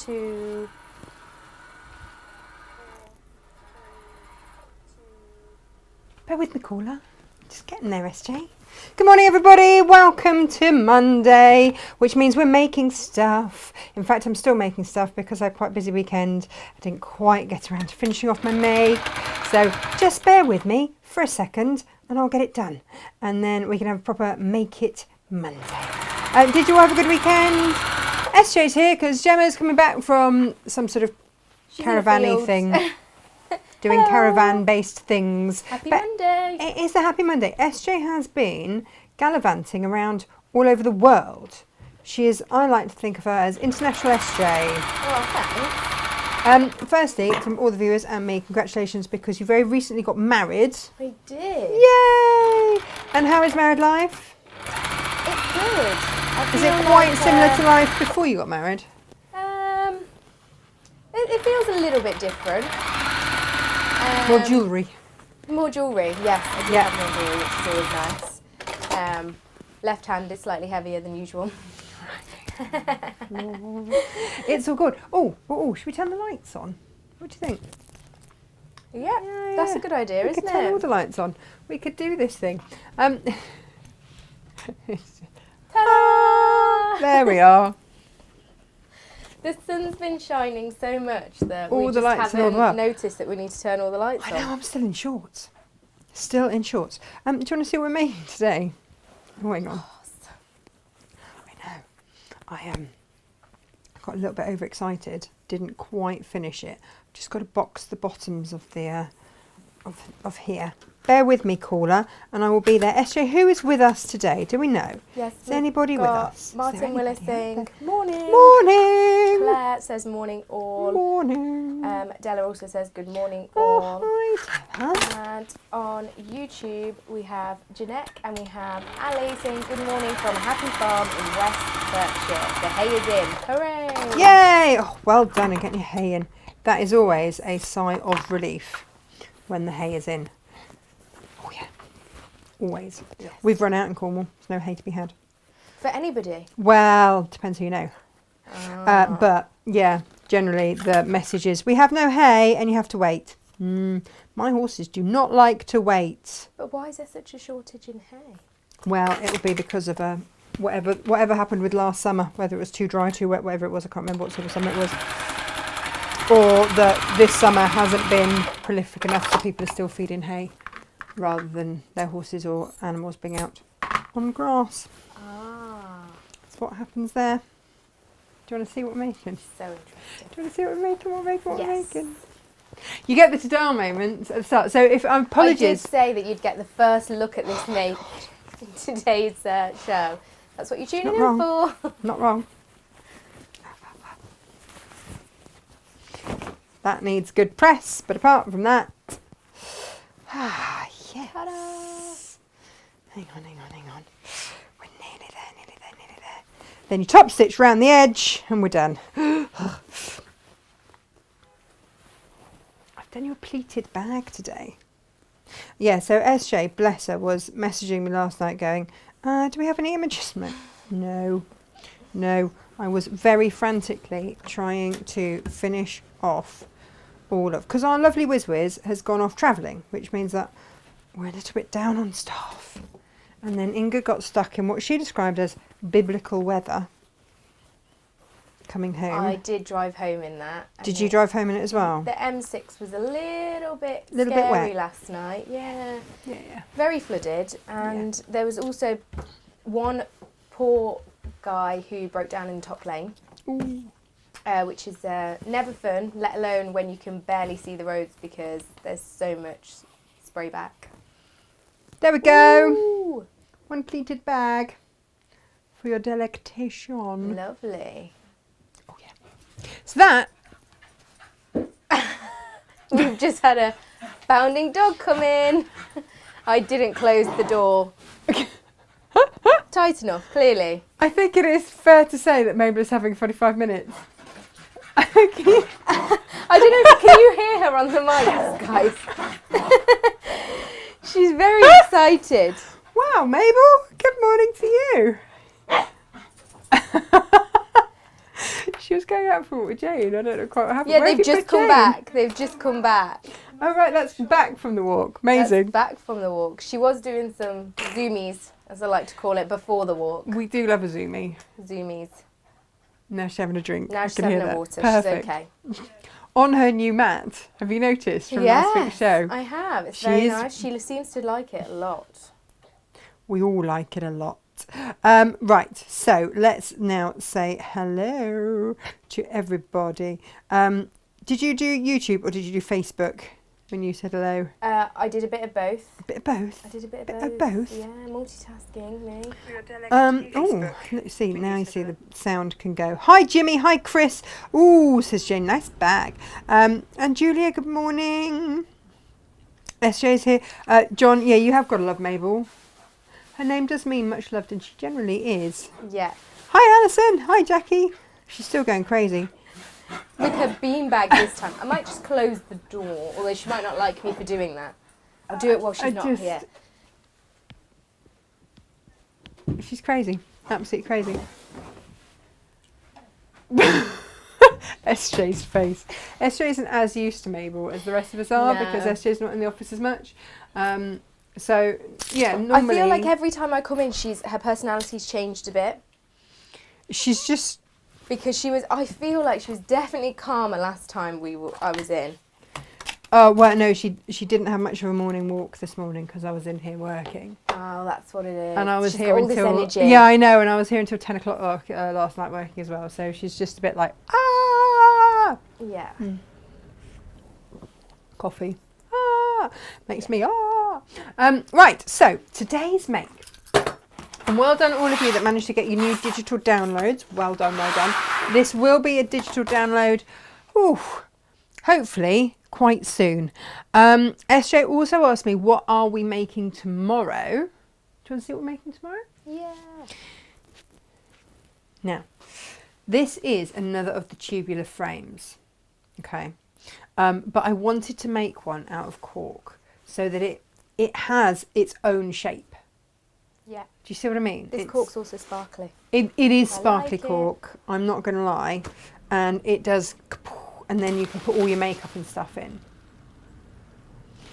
2. Bear with me, caller. Just getting there, SJ. Good morning, everybody. Welcome to Monday, which means we're making stuff. In fact, I'm still making stuff because I had quite a busy weekend. I didn't quite get around to finishing off my make. So just bear with me for a second and I'll get it done. And then we can have a proper Make It Monday. Did you all have a good weekend? SJ's here because Gemma's coming back from some sort of caravan-y thing. Doing caravan-based things. Happy Monday. It is a happy Monday. SJ has been gallivanting around all over the world. She is, I like to think of her as International SJ. Oh, thanks. Firstly, from all the viewers and me, congratulations because you very recently got married. I did. Yay! And how is married life? It's good. Is it quite similar to life before you got married? It feels a little bit different. More jewellery. More jewellery, yes. I do have more jewellery, which is always nice. Left hand is slightly heavier than usual. It's all good. Oh, should we turn the lights on? What do you think? Yeah, that's a good idea, isn't it? We could turn all the lights on. We could do this thing. Ta-da! There we are. The sun's been shining so much that all we the just lights haven't noticed that we need to turn all the lights on. I know, I'm still in shorts. Still in shorts. Do you want to see what we're making today? Oh, hang on. I know. I got a little bit overexcited. Didn't quite finish it. Just got to box the bottoms of the of here. Bear with me, caller, and I will be there. SJ, who is with us today? Do we know? Yes. Is there anybody with us? Martin Willis saying morning. Morning. Claire says morning all. Morning. Della also says good morning all. Hi, Della. And on YouTube we have Jeanette and we have Ali saying good morning from Happy Farm in West Berkshire. The hay is in. Hooray! Yay! Oh, well done and getting your hay in. That is always a sigh of relief when the hay is in. Oh yeah, always. Yes. We've run out in Cornwall. There's no hay to be had. For anybody? Well, depends who you know. But yeah, generally the message is we have no hay and you have to wait. My horses do not like to wait. But why is there such a shortage in hay? Well, it will be because of whatever happened with last summer, whether it was too dry, too wet, whatever it was. I can't remember what sort of summer it was. Or that this summer hasn't been prolific enough so people are still feeding hay rather than their horses or animals being out on grass. That's what happens there. Do you want to see what we're making? So interesting. Do you want to see what we're making? What we're making? You get the ta-da moments at the start. So if apologies. I did say that you'd get the first look at this make in today's show. That's what you're tuning in for. Not wrong. That needs good press, but apart from that, yes. Ta-da. Hang on. We're nearly there. Then you top stitch round the edge and we're done. I've done you a pleated bag today. Yeah, so SJ, bless her, was messaging me last night going, do we have any images? No. I was very frantically trying to finish off because our lovely Whiz has gone off travelling, which means that we're a little bit down on staff. And then Inga got stuck in what she described as biblical weather coming home. I did drive home in that. Did you drive home in it as well? The M6 was a little bit scary last night. Yeah. Very flooded, and there was also one poor guy who broke down in the top lane. Ooh. Which is never fun, let alone when you can barely see the roads because there's so much spray back. There we go. Ooh. One pleated bag for your delectation. Lovely. Oh yeah. So that we've just had a bounding dog come in. I didn't close the door tight enough, clearly. I think it is fair to say that Mabel is having 45 minutes. I don't know, can you hear her on the mics, guys? She's very excited. Wow, Mabel, good morning to you. She was just going out for a walk with Jane. I don't know quite what happened. Yeah, Where have they've you just put come Jane? back. They've just come back. Oh, right, that's back from the walk. Amazing. That's back from the walk. She was doing some zoomies, as I like to call it, before the walk. We do love a zoomie. Zoomies. Now she's having a drink. Now I she's can having hear a that. water. Perfect. She's okay. On her new mat, have you noticed from last week's show? I have. It's She very is- nice. She seems to like it a lot. We all like it a lot. Right, so let's now say hello to everybody. Did you do YouTube or did you do Facebook when you said hello? I did a bit of both. A bit of both. I did a bit Bit of of both. both? Yeah, multitasking, me. Oh, let's see. Now you see the sound can go. Hi, Jimmy. Hi, Chris. Ooh, says Jane. Nice bag. And Julia, good morning. SJ's here. John, yeah, you have got to love Mabel. Her name does mean much loved, and she generally is. Yeah. Hi, Alison. Hi, Jackie. She's still going crazy. With her beanbag this time. I might just close the door, although she might not like me for doing that. I'll do it while she's not here. She's crazy. Absolutely crazy. SJ's face. SJ isn't as used to Mabel as the rest of us are No. because SJ's not in the office as much. So, yeah, normally... I feel like every time I come in, her personality's changed a bit. She's just... Because I feel like she was definitely calmer last time I was in. Oh, well, no, she didn't have much of a morning walk this morning because I was in here working. Oh, that's what it is. And I was She's here got all until... this energy. Yeah, I know, and I was here until 10 o'clock last night working as well. So she's just a bit like, ah! Yeah. Coffee. Ah! Makes me, ah! Right, so today's make. And well done all of you that managed to get your new digital downloads. Well done, well done. This will be a digital download, hopefully quite soon. SJ also asked me, what are we making tomorrow? Do you want to see what we're making tomorrow? Yeah. Now, this is another of the tubular frames, okay? But I wanted to make one out of cork so that it has its own shape. Yeah. Do you see what I mean? This cork's also sparkly. It is I sparkly like it. cork, I'm not going to lie. And it does, and then you can put all your makeup and stuff in.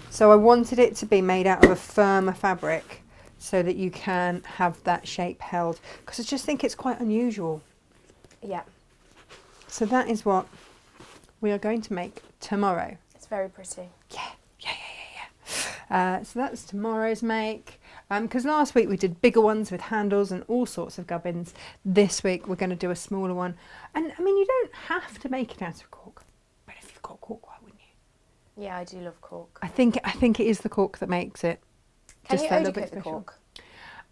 So I wanted it to be made out of a firmer fabric so that you can have that shape held. Because I just think it's quite unusual. Yeah. So that is what we are going to make tomorrow. It's very pretty. Yeah. So that's tomorrow's make. Because last week we did bigger ones with handles and all sorts of gubbins. This week we're going to do a smaller one. And I mean, you don't have to make it out of cork, but if you've got cork, why wouldn't you? Yeah, I do love cork. I think it is the cork that makes it. Can just you that little eau bit de the special. cork?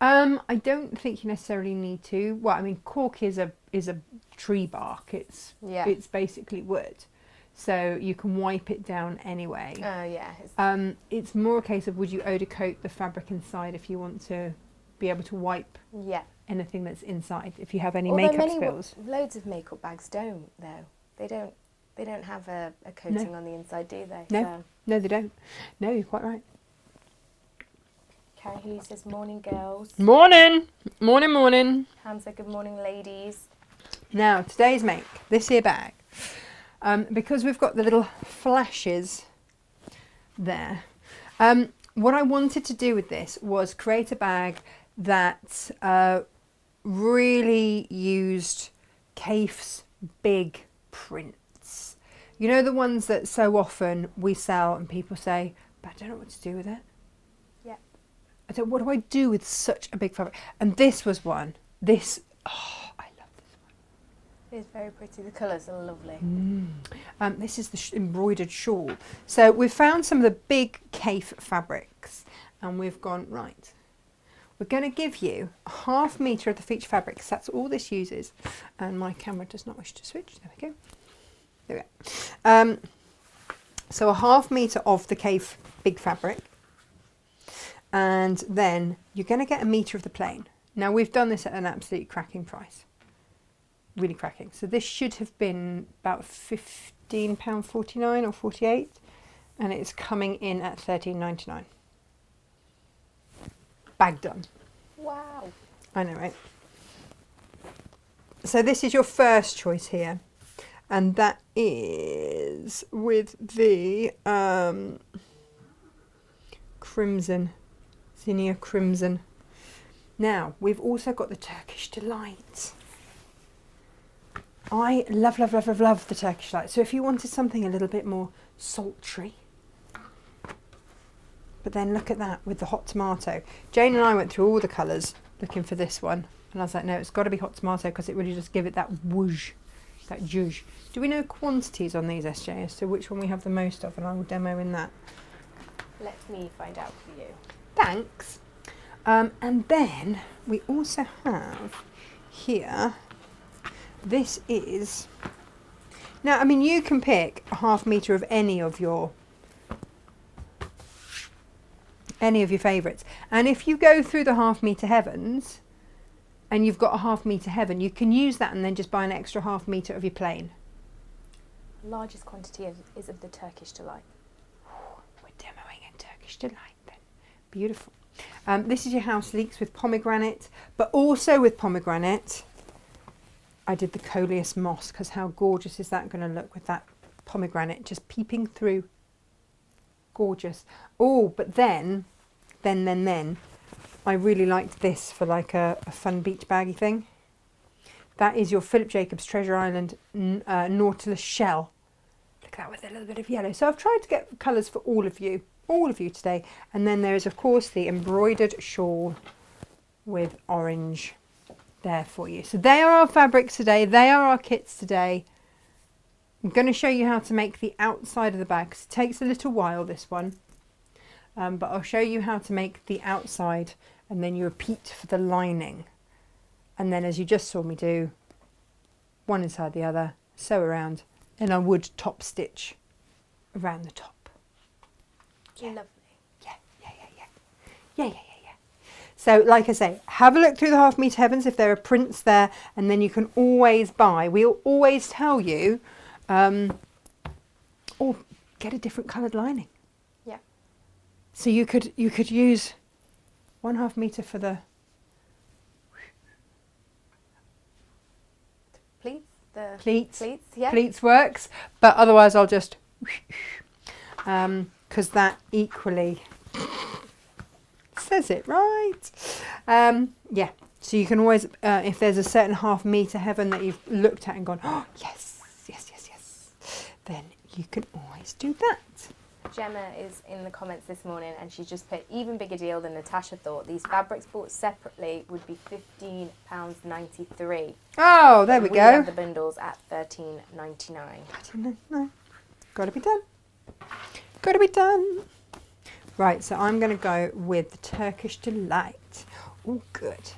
I don't think you necessarily need to. Well, I mean, cork is a tree bark. It's basically wood. So you can wipe it down anyway. Oh, yeah. It's more a case of would you eau de coat the fabric inside if you want to be able to wipe anything that's inside, if you have any makeup spills. Loads of makeup bags don't, though. They don't have a coating on the inside, do they? No, no, they don't. No, you're quite right. Carrie Hughes says, morning, girls. Morning! Morning. Ham said, good morning, ladies. Now, today's make, this here bag. Because we've got the little flashes there. What I wanted to do with this was create a bag that really used Kaif's big prints. You know, the ones that so often we sell and people say, but I don't know what to do with it. Yeah. I don't, what do I do with such a big fabric? And this was one. I love this one. It's very pretty. The colours are lovely. This is the embroidered shawl. So we've found some of the big Kaif fabrics and we've gone, right, we're going to give you a 1/2 metre of the feature fabric because that's all this uses. And my camera does not wish to switch. There we go. There we go. So a 1/2 metre of the Kaif big fabric. And then you're going to get 1 metre of the plain. Now we've done this at an absolute cracking price. Really cracking. So this should have been about £15.49 or 48, and it's coming in at £13.99. Bag done. Wow. I know, right? So this is your first choice here. and that is with the crimson, zinnia crimson. Now we've also got the Turkish Delight. I love the Turkish Delight. So if you wanted something a little bit more sultry, but then look at that with the hot tomato. Jane and I went through all the colours looking for this one, and I was like, no, it's got to be hot tomato because it really just give it that whoosh, that zhuzh. Do we know quantities on these, SJ, as to which one we have the most of? And I will demo in that. Let me find out for you. Thanks. And then we also have here, this is, now I mean you can pick a ½ metre of any of your favourites, and if you go through the ½ metre heavens and you've got a ½ metre heaven, you can use that and then just buy an extra ½ metre of your plain. Largest quantity is of the Turkish Delight. We're demoing in Turkish Delight then. Beautiful. This is your House Leeks with pomegranate, but also with pomegranate I did the coleus moss, because how gorgeous is that going to look with that pomegranate just peeping through. Gorgeous. Oh, but then I really liked this for like a fun beach baggy thing. That is your Philip Jacobs Treasure Island Nautilus shell. Look at that with a little bit of yellow. So I've tried to get colours for all of you today. And then there is of course the embroidered shawl with orange there for you. So they are our fabrics today. They are our kits today. I'm going to show you how to make the outside of the bag, 'cause it takes a little while, this one. But I'll show you how to make the outside, and then you repeat for the lining. And then, as you just saw me do, one inside the other, sew around, and I would top stitch around the top. Yeah. Lovely. Yeah. So, like I say, have a look through the ½ metre heavens if there are prints there, and then you can always buy. We'll always tell you, or get a different coloured lining. Yeah. So you could use 1/2 metre for the pleats. Yeah. Pleats works, but otherwise I'll just because that equally says it right. Yeah. So you can always, if there's a certain ½ metre heaven that you've looked at and gone, oh yes, then you can always do that. Gemma is in the comments this morning and she just put, even bigger deal than Natasha thought. These fabrics bought separately would be £15.93. Oh, there we go. We have the bundles at £13.99. No, gotta be done. Right, so I'm going to go with the Turkish Delight. Oh, good.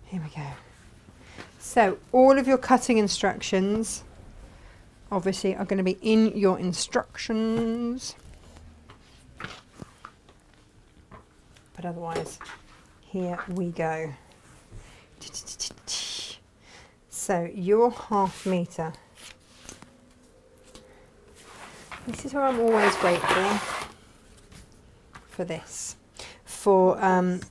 Here we go. So all of your cutting instructions obviously are going to be in your instructions. But otherwise, here we go. So your ½ metre. This is where I'm always grateful for this. For have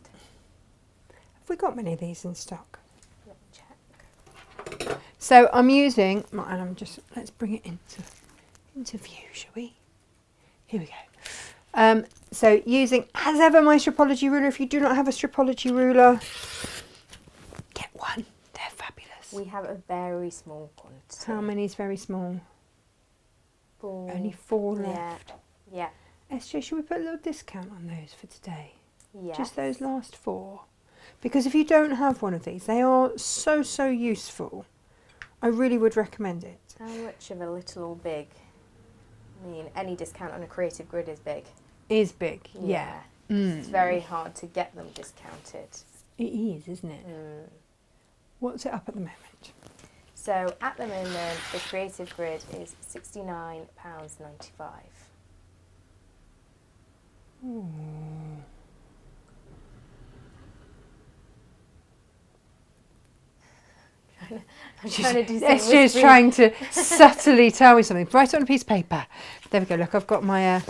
we got many of these in stock? Let me check. So I'm using, and I'm just, let's bring it into view, shall we? Here we go. So using, as ever, my stripology ruler. If you do not have a stripology ruler, get one. They're fabulous. We have a very small quantity. How many is very small? 4. Only 4 left. Yeah. SJ, should we put a little discount on those for today? Yeah. Just those last 4. Because if you don't have one of these, they are so useful. I really would recommend it. How much of a little or big? I mean, any discount on a creative grid is big. Is big, yeah. It's very hard to get them discounted. It is, isn't it? What's it up at the moment? So at the moment, the creative grid is £69.95. Ooh. I'm trying to do SJ is trying to subtly tell me something. Write it on a piece of paper. There we go. Look, I've got my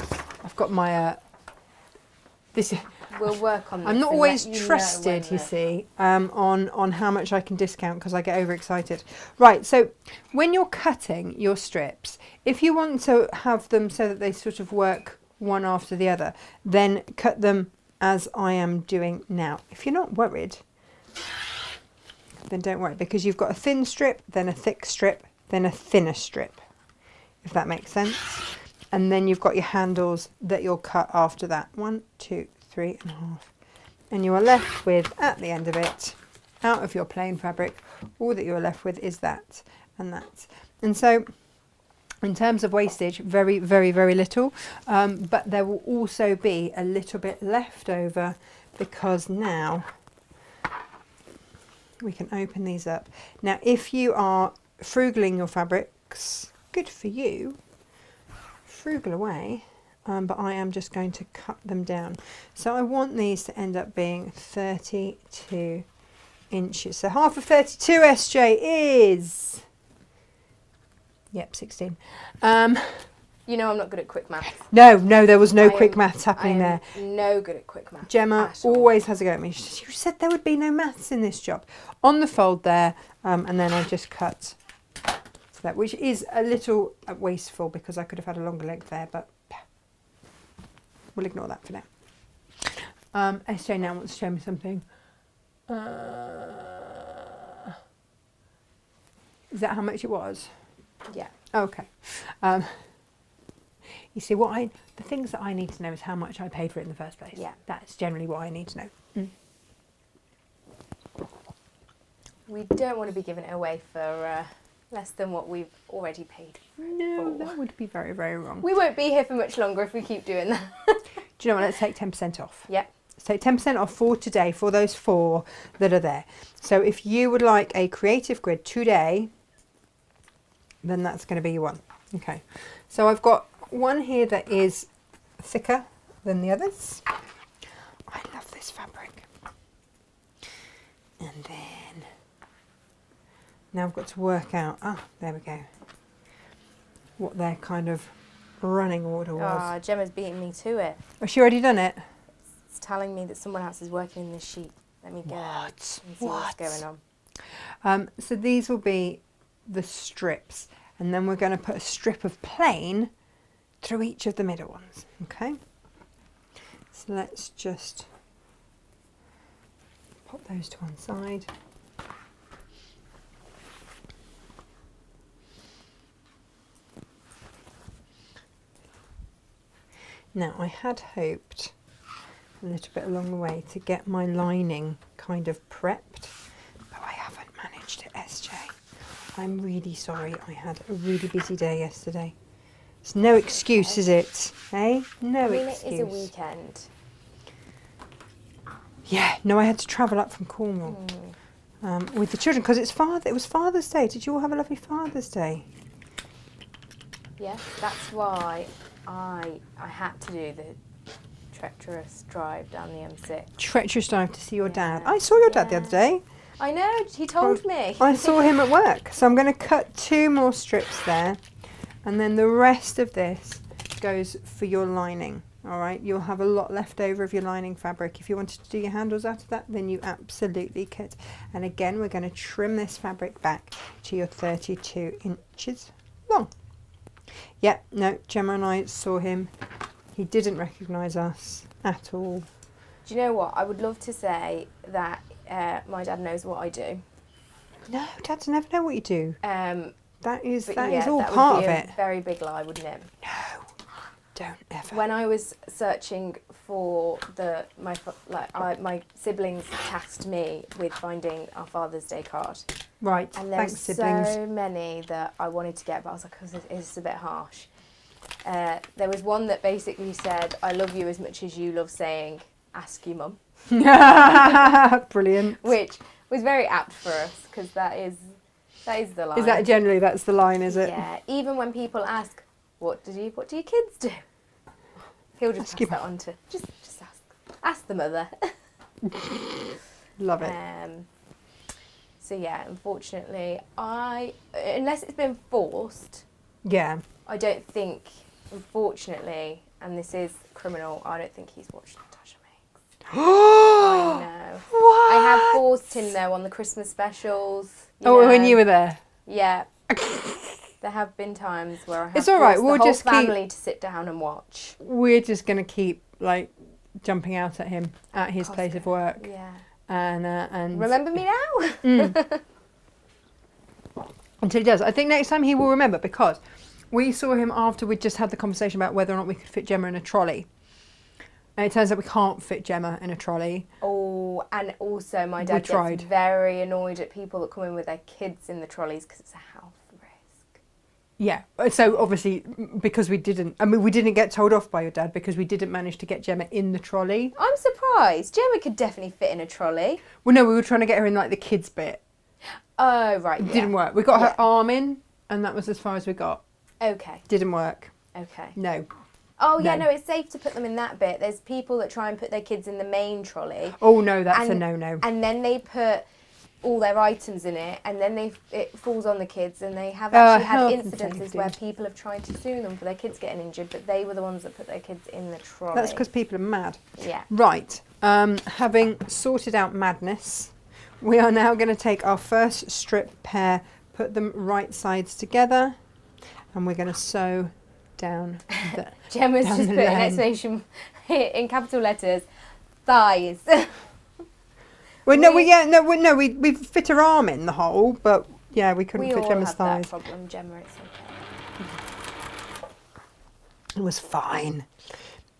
this. we'll work on this. I'm not and always let you know trusted, when you see, on how much I can discount because I get overexcited. Right, so when you're cutting your strips, if you want to have them so that they sort of work one after the other, then cut them as I am doing now. If you're not worried, then don't worry, because you've got a thin strip, then a thick strip, then a thinner strip, if that makes sense. And then you've got your handles that you'll cut after that. 1, 2, 3.5. And you are left with, at the end of it, out of your plain fabric, all that you're left with is that and that. And so in terms of wastage, very, very, very little. But there will also be a little bit left over because now we can open these up. Now, if you are frugaling your fabrics, good for you. Frugal away. But I am just going to cut them down. So I want these to end up being 32 inches. So half of 32, SJ, is... Yep, 16. You know I'm not good at quick maths. No, there was no quick maths happening there. No good at quick maths. Gemma always has a go at me. You said there would be no maths in this job. On the fold there, and then I just cut that, which is a little wasteful because I could have had a longer length there, but we'll ignore that for now. SJ now wants to show me something. Is that how much it was? Yeah. Okay. You see, the things that I need to know is how much I paid for it in the first place. Yeah. That's generally what I need to know. We don't want to be giving it away for less than what we've already paid. No, that would be very, very wrong. We won't be here for much longer if we keep doing that. Do you know what? Let's take 10% off. Yep. Let's take 10% off for today for those 4 that are there. So if you would like a creative grid today, then that's going to be your one. Okay. So I've got one here that is thicker than the others. I love this fabric. And then now I've got to work out, there we go, what their kind of running order was. Gemma's beating me to it. Has she already done it? It's telling me that someone else is working in this sheet. Let me get out and see what's going on. So these will be the strips, and then we're going to put a strip of plain through each of the middle ones. Okay, so let's just pop those to one side. Now I had hoped a little bit along the way to get my lining kind of prepped, but I haven't managed it, SJ. I'm really sorry, I had a really busy day yesterday. It's no excuse, is it? Eh? No excuse. It is a weekend. Yeah, no, I had to travel up from Cornwall with the children because it was Father's Day. Did you all have a lovely Father's Day? Yes, that's why I had to do the treacherous drive down the M6. Treacherous drive to see your dad. I saw your dad the other day. I know, he told me. I saw him at work. So I'm going to cut 2 more strips there. And then the rest of this goes for your lining. All right, you'll have a lot left over of your lining fabric. If you wanted to do your handles out of that, then you absolutely could. And again, we're going to trim this fabric back to your 32 inches long. Yeah, no, Gemma and I saw him. He didn't recognise us at all. Do you know what? I would love to say that my dad knows what I do. No, dads never know what you do. That is that all would part be of a it. very big lie, wouldn't it? No, don't ever. When I was searching for my siblings tasked me with finding our Father's Day card. Right, and there thanks, were siblings. so many that I wanted to get, but I was like, it's a bit harsh. There was one that basically said, "I love you as much as you love saying, ask your mum." Brilliant. Which was very apt for us because that is the line. Is that generally that's the line? Is it? Yeah. Even when people ask, "What do your kids do?" He'll just pass that on to just ask the mother. Love it. So yeah, unfortunately, unless it's been forced. Yeah. I don't think, unfortunately, and this is criminal, I don't think he's watched Natasha Makes. I know. What? I have forced him though on the Christmas specials. When you were there? Yeah. There have been times where I have It's all right. forced We'll the whole just family to sit down and watch. We're just going to keep like jumping out at him at his place of work. Yeah. And remember me now? Until he does. I think next time he will remember, because we saw him after we'd just had the conversation about whether or not we could fit Gemma in a trolley. And it turns out we can't fit Gemma in a trolley. Oh, and also my dad gets very annoyed at people that come in with their kids in the trolleys because it's a health risk. Yeah. So obviously, because we didn't get told off by your dad because we didn't manage to get Gemma in the trolley. I'm surprised. Gemma could definitely fit in a trolley. Well, no, we were trying to get her in like the kids bit. Oh, right. It didn't work. We got her arm in, and that was as far as we got. Okay. Didn't work. Okay. No. Oh, yeah, no, it's safe to put them in that bit. There's people that try and put their kids in the main trolley. Oh, no, that's a no-no. And then they put all their items in it, and then it falls on the kids, and they have actually had incidences where people have tried to sue them for their kids getting injured, but they were the ones that put their kids in the trolley. That's because people are mad. Yeah. Right. Having sorted out madness, we are now going to take our first strip pair, put them right sides together, and we're going to sew down the Gemma's down just the put an line. exclamation in capital letters, thighs. We fit her arm in the hole, but yeah, we couldn't fit Gemma's thighs. That problem, Gemma. It's okay. It was fine.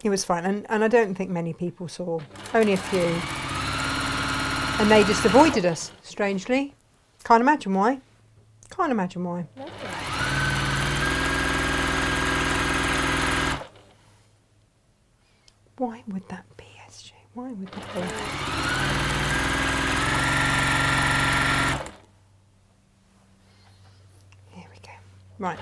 It was fine, and I don't think many people saw. Only a few, and they just avoided us. Strangely, can't imagine why. Can't imagine why. No. Why would that be, SJ? Why would that be? Here we go. Right.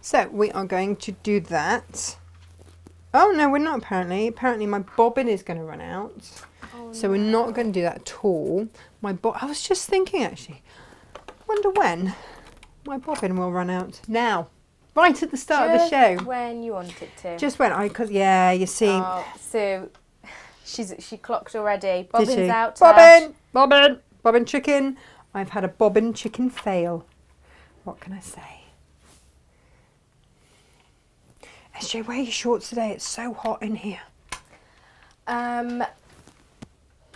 So we are going to do that. Oh no, we're not apparently. Apparently my bobbin is going to run out. So we're not going to do that at all. I was just thinking actually, wonder when my bobbin will run out. Now, right at the start of the show. Just when you want it to. Just when you see. Oh, so she clocked already. Bobbin's out. Bobbin chicken. I've had a bobbin chicken fail. What can I say? SJ, wear your shorts today. It's so hot in here.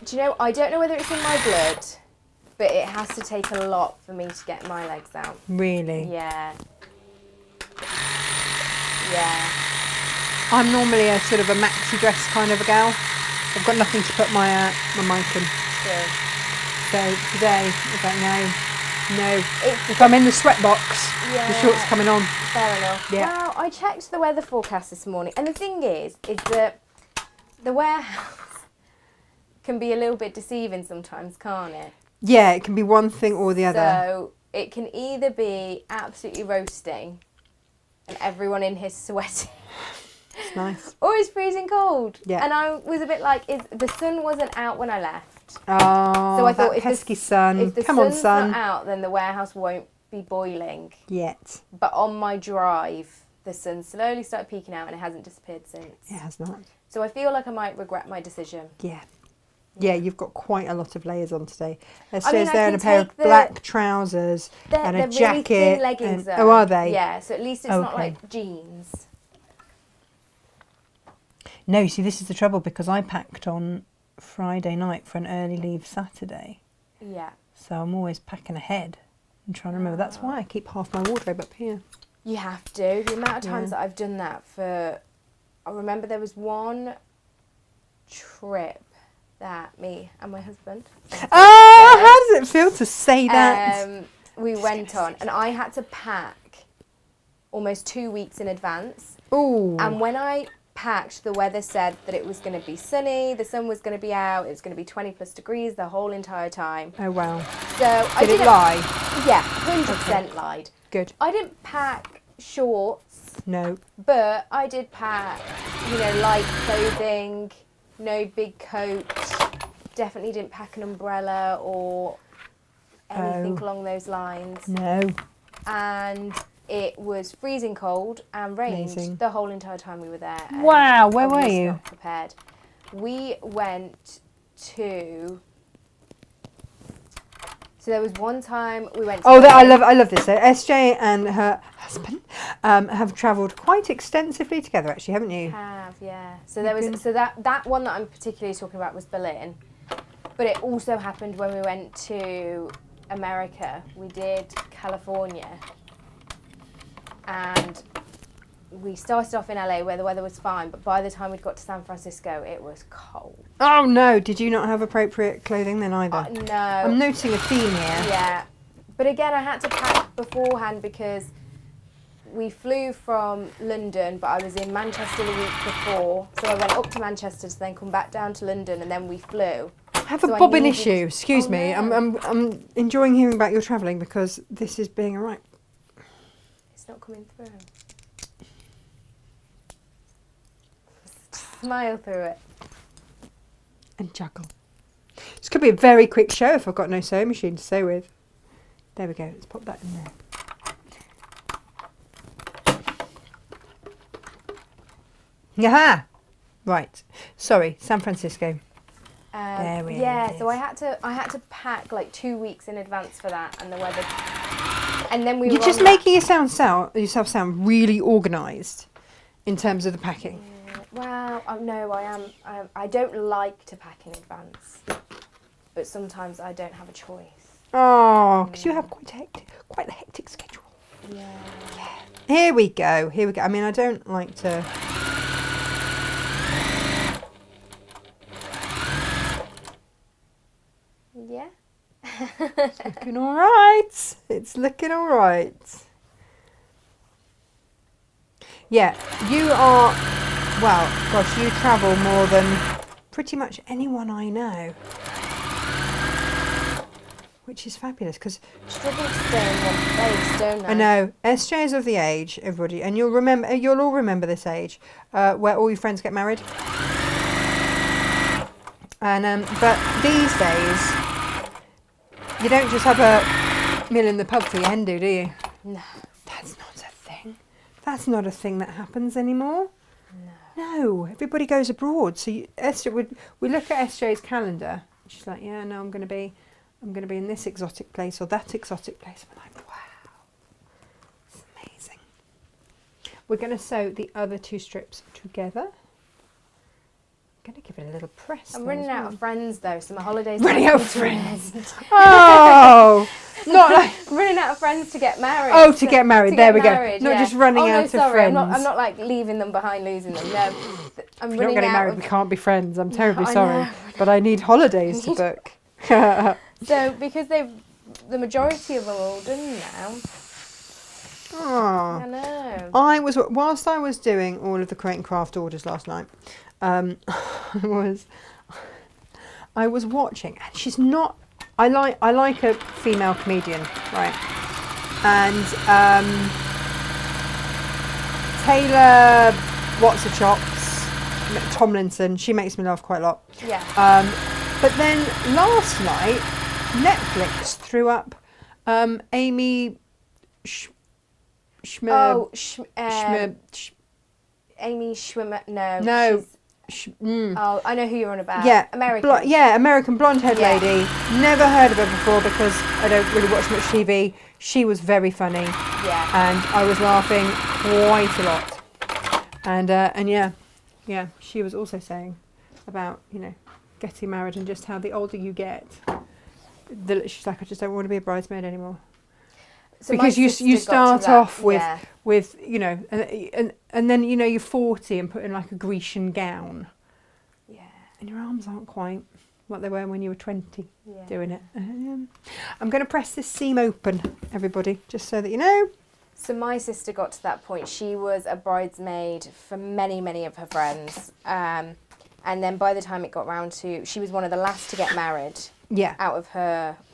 Do you know, I don't know whether it's in my blood, but it has to take a lot for me to get my legs out. Really? Yeah. Yeah. I'm normally a sort of a maxi dress kind of a gal. I've got nothing to put my mic in. True. So today, I was like, no. If I'm in the sweat box, the shorts coming on. Fair enough. Yeah. Well, I checked the weather forecast this morning, and the thing is that the warehouse can be a little bit deceiving sometimes, can't it? Yeah, it can be one thing or the other. So it can either be absolutely roasting and everyone in here sweating. It's nice. Or it's freezing cold. Yeah. And I was a bit like, the sun wasn't out when I left. Oh, So I thought that if pesky sun. If the Come on, sun's sun. not out, then the warehouse won't be boiling. Yet. But on my drive, the sun slowly started peeking out and it hasn't disappeared since. It has not. So I feel like I might regret my decision. Yeah. Yeah, you've got quite a lot of layers on today. There's I mean, there in a pair of black trousers and a jacket. Really thin leggings, though. Oh, are they? Yeah, so at least it's not like jeans. No, you see, this is the trouble because I packed on Friday night for an early leave Saturday. Yeah. So I'm always packing ahead and trying to remember. That's why I keep half my wardrobe up here. You have to. The amount of times that I've done that I remember there was one trip that me and my husband. Oh, how does it feel to say that? We went on, and I had to pack almost 2 weeks in advance. Ooh. And when I packed, the weather said that it was going to be sunny, the sun was going to be out, it was going to be 20+ degrees the whole entire time. Oh, wow. So Did it lie? Yeah, 100% lied. Good. I didn't pack shorts. No. But I did pack, light clothing, no big coat. Definitely didn't pack an umbrella or anything along those lines. No. And it was freezing cold and rained Amazing. the whole entire time we were there. Wow, where were I was you? not prepared. We went to... So there was one time we went to... I love this. So SJ and her husband have travelled quite extensively together, actually, haven't you? Have, yeah. So there was that one that I'm particularly talking about was Berlin. But it also happened when we went to America. We did California. And we started off in LA where the weather was fine, but by the time we'd got to San Francisco, it was cold. Oh no, did you not have appropriate clothing then either? No. I'm noticing a theme here. Yeah. But again, I had to pack beforehand because we flew from London, but I was in Manchester the week before. So I went up to Manchester to then come back down to London, and then we flew. I have a bobbin issue, excuse me. No. I'm enjoying hearing about your travelling because this is being alright. It's not coming through. Smile through it. And juggle. This could be a very quick show if I've got no sewing machine to sew with. There we go, let's pop that in there. Aha! Right. Sorry, San Francisco. There we Yeah, are. so I had to pack like 2 weeks in advance for that, and the weather. And then we You're were just on making yourself sound really organised in terms of the packing. Well, no, I am. I don't like to pack in advance, but sometimes I don't have a choice. Oh, because you have quite a hectic schedule. Yeah. Here we go. I mean, I don't like to. Yeah. It's looking all right. It's looking all right. Yeah, you are. Well, gosh, you travel more than pretty much anyone I know, which is fabulous because Struggle to stay in one place, don't I? I know SJ is of the age, everybody, and you'll all remember this age where all your friends get married. And but these days, you don't just have a meal in the pub for your hen do you? No. That's not a thing. That's not a thing that happens anymore. No. No, everybody goes abroad. So we look at SJ's calendar. She's like, yeah, no, I'm going to be in this exotic place or that exotic place. I'm like, wow, it's amazing. We're going to sew the other two strips together. I'm going to give it a little press. I'm running out of friends though, so my holidays. Running out of friends. Oh, not like I'm running out of friends to get married. Oh, to get married. There we go. Not yeah. just running out of friends. I'm not like leaving them behind, losing them. No, I'm If you're running not getting out married, of- we can't be friends. I'm terribly I sorry, know. but I need holidays to book. So because the majority of them are all done now. Oh. I know. Whilst I was doing all of the Create and Craft orders last night, I was watching, and she's not. I like a female comedian, right? And Taylor What's the Chops Tomlinson, she makes me laugh quite a lot. Yeah. But then last night, Netflix threw up Amy Amy Schwimmer. No. Oh, I know who you're on about. Yeah, American. American blonde-haired lady. Never heard of her before because I don't really watch much TV. She was very funny. Yeah. And I was laughing quite a lot. And yeah, she was also saying about, getting married and just how the older you get, she's like, I just don't want to be a bridesmaid anymore. So because you start off with and then you're 40 and put in like a Grecian gown. Yeah. And your arms aren't quite what they were when you were 20 Yeah. doing it. I'm going to press this seam open, everybody, just so that you know. So my sister got to that point. She was a bridesmaid for many, many of her friends. And then by the time it got round to, she was one of the last to get married. Yeah. Out of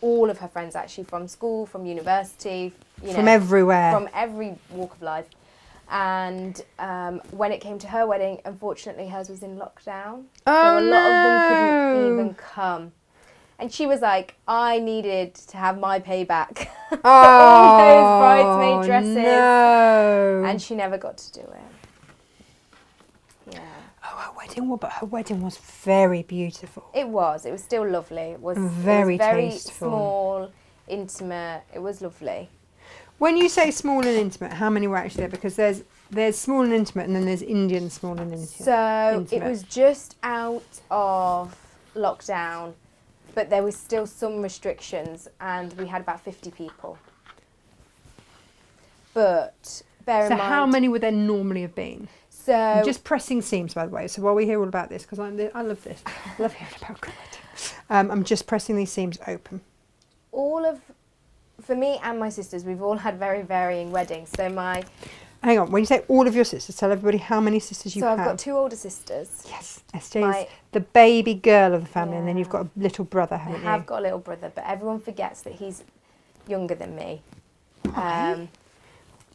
all of her friends, actually, from school, from university, from everywhere. From every walk of life. And when it came to her wedding, unfortunately, hers was in lockdown. Oh, so a lot of them couldn't even come. And she was like, I needed to have my payback for all those bridesmaid dresses. No. And she never got to do it. Yeah. Oh, her wedding, but her wedding was very beautiful. It was still lovely. It was very very tasteful. small, intimate. It was lovely. When you say small and intimate, how many were actually there? Because there's small and intimate, and then there's Indian small and intimate. So it was just out of lockdown, but there was still some restrictions, and we had about 50 people. But bear in mind... So how many would there normally have been? So I'm just pressing seams, by the way. So while we hear all about this, because I love this, I love hearing about God. I'm just pressing these seams open. For me and my sisters, we've all had very varying weddings. So Hang on, when you say all of your sisters, tell everybody how many sisters you have. So I've got 2 older sisters. Yes, SJ is the baby girl of the family, and then you've Yeah. got a little brother, haven't you? I have got a little brother, but everyone forgets that he's younger than me.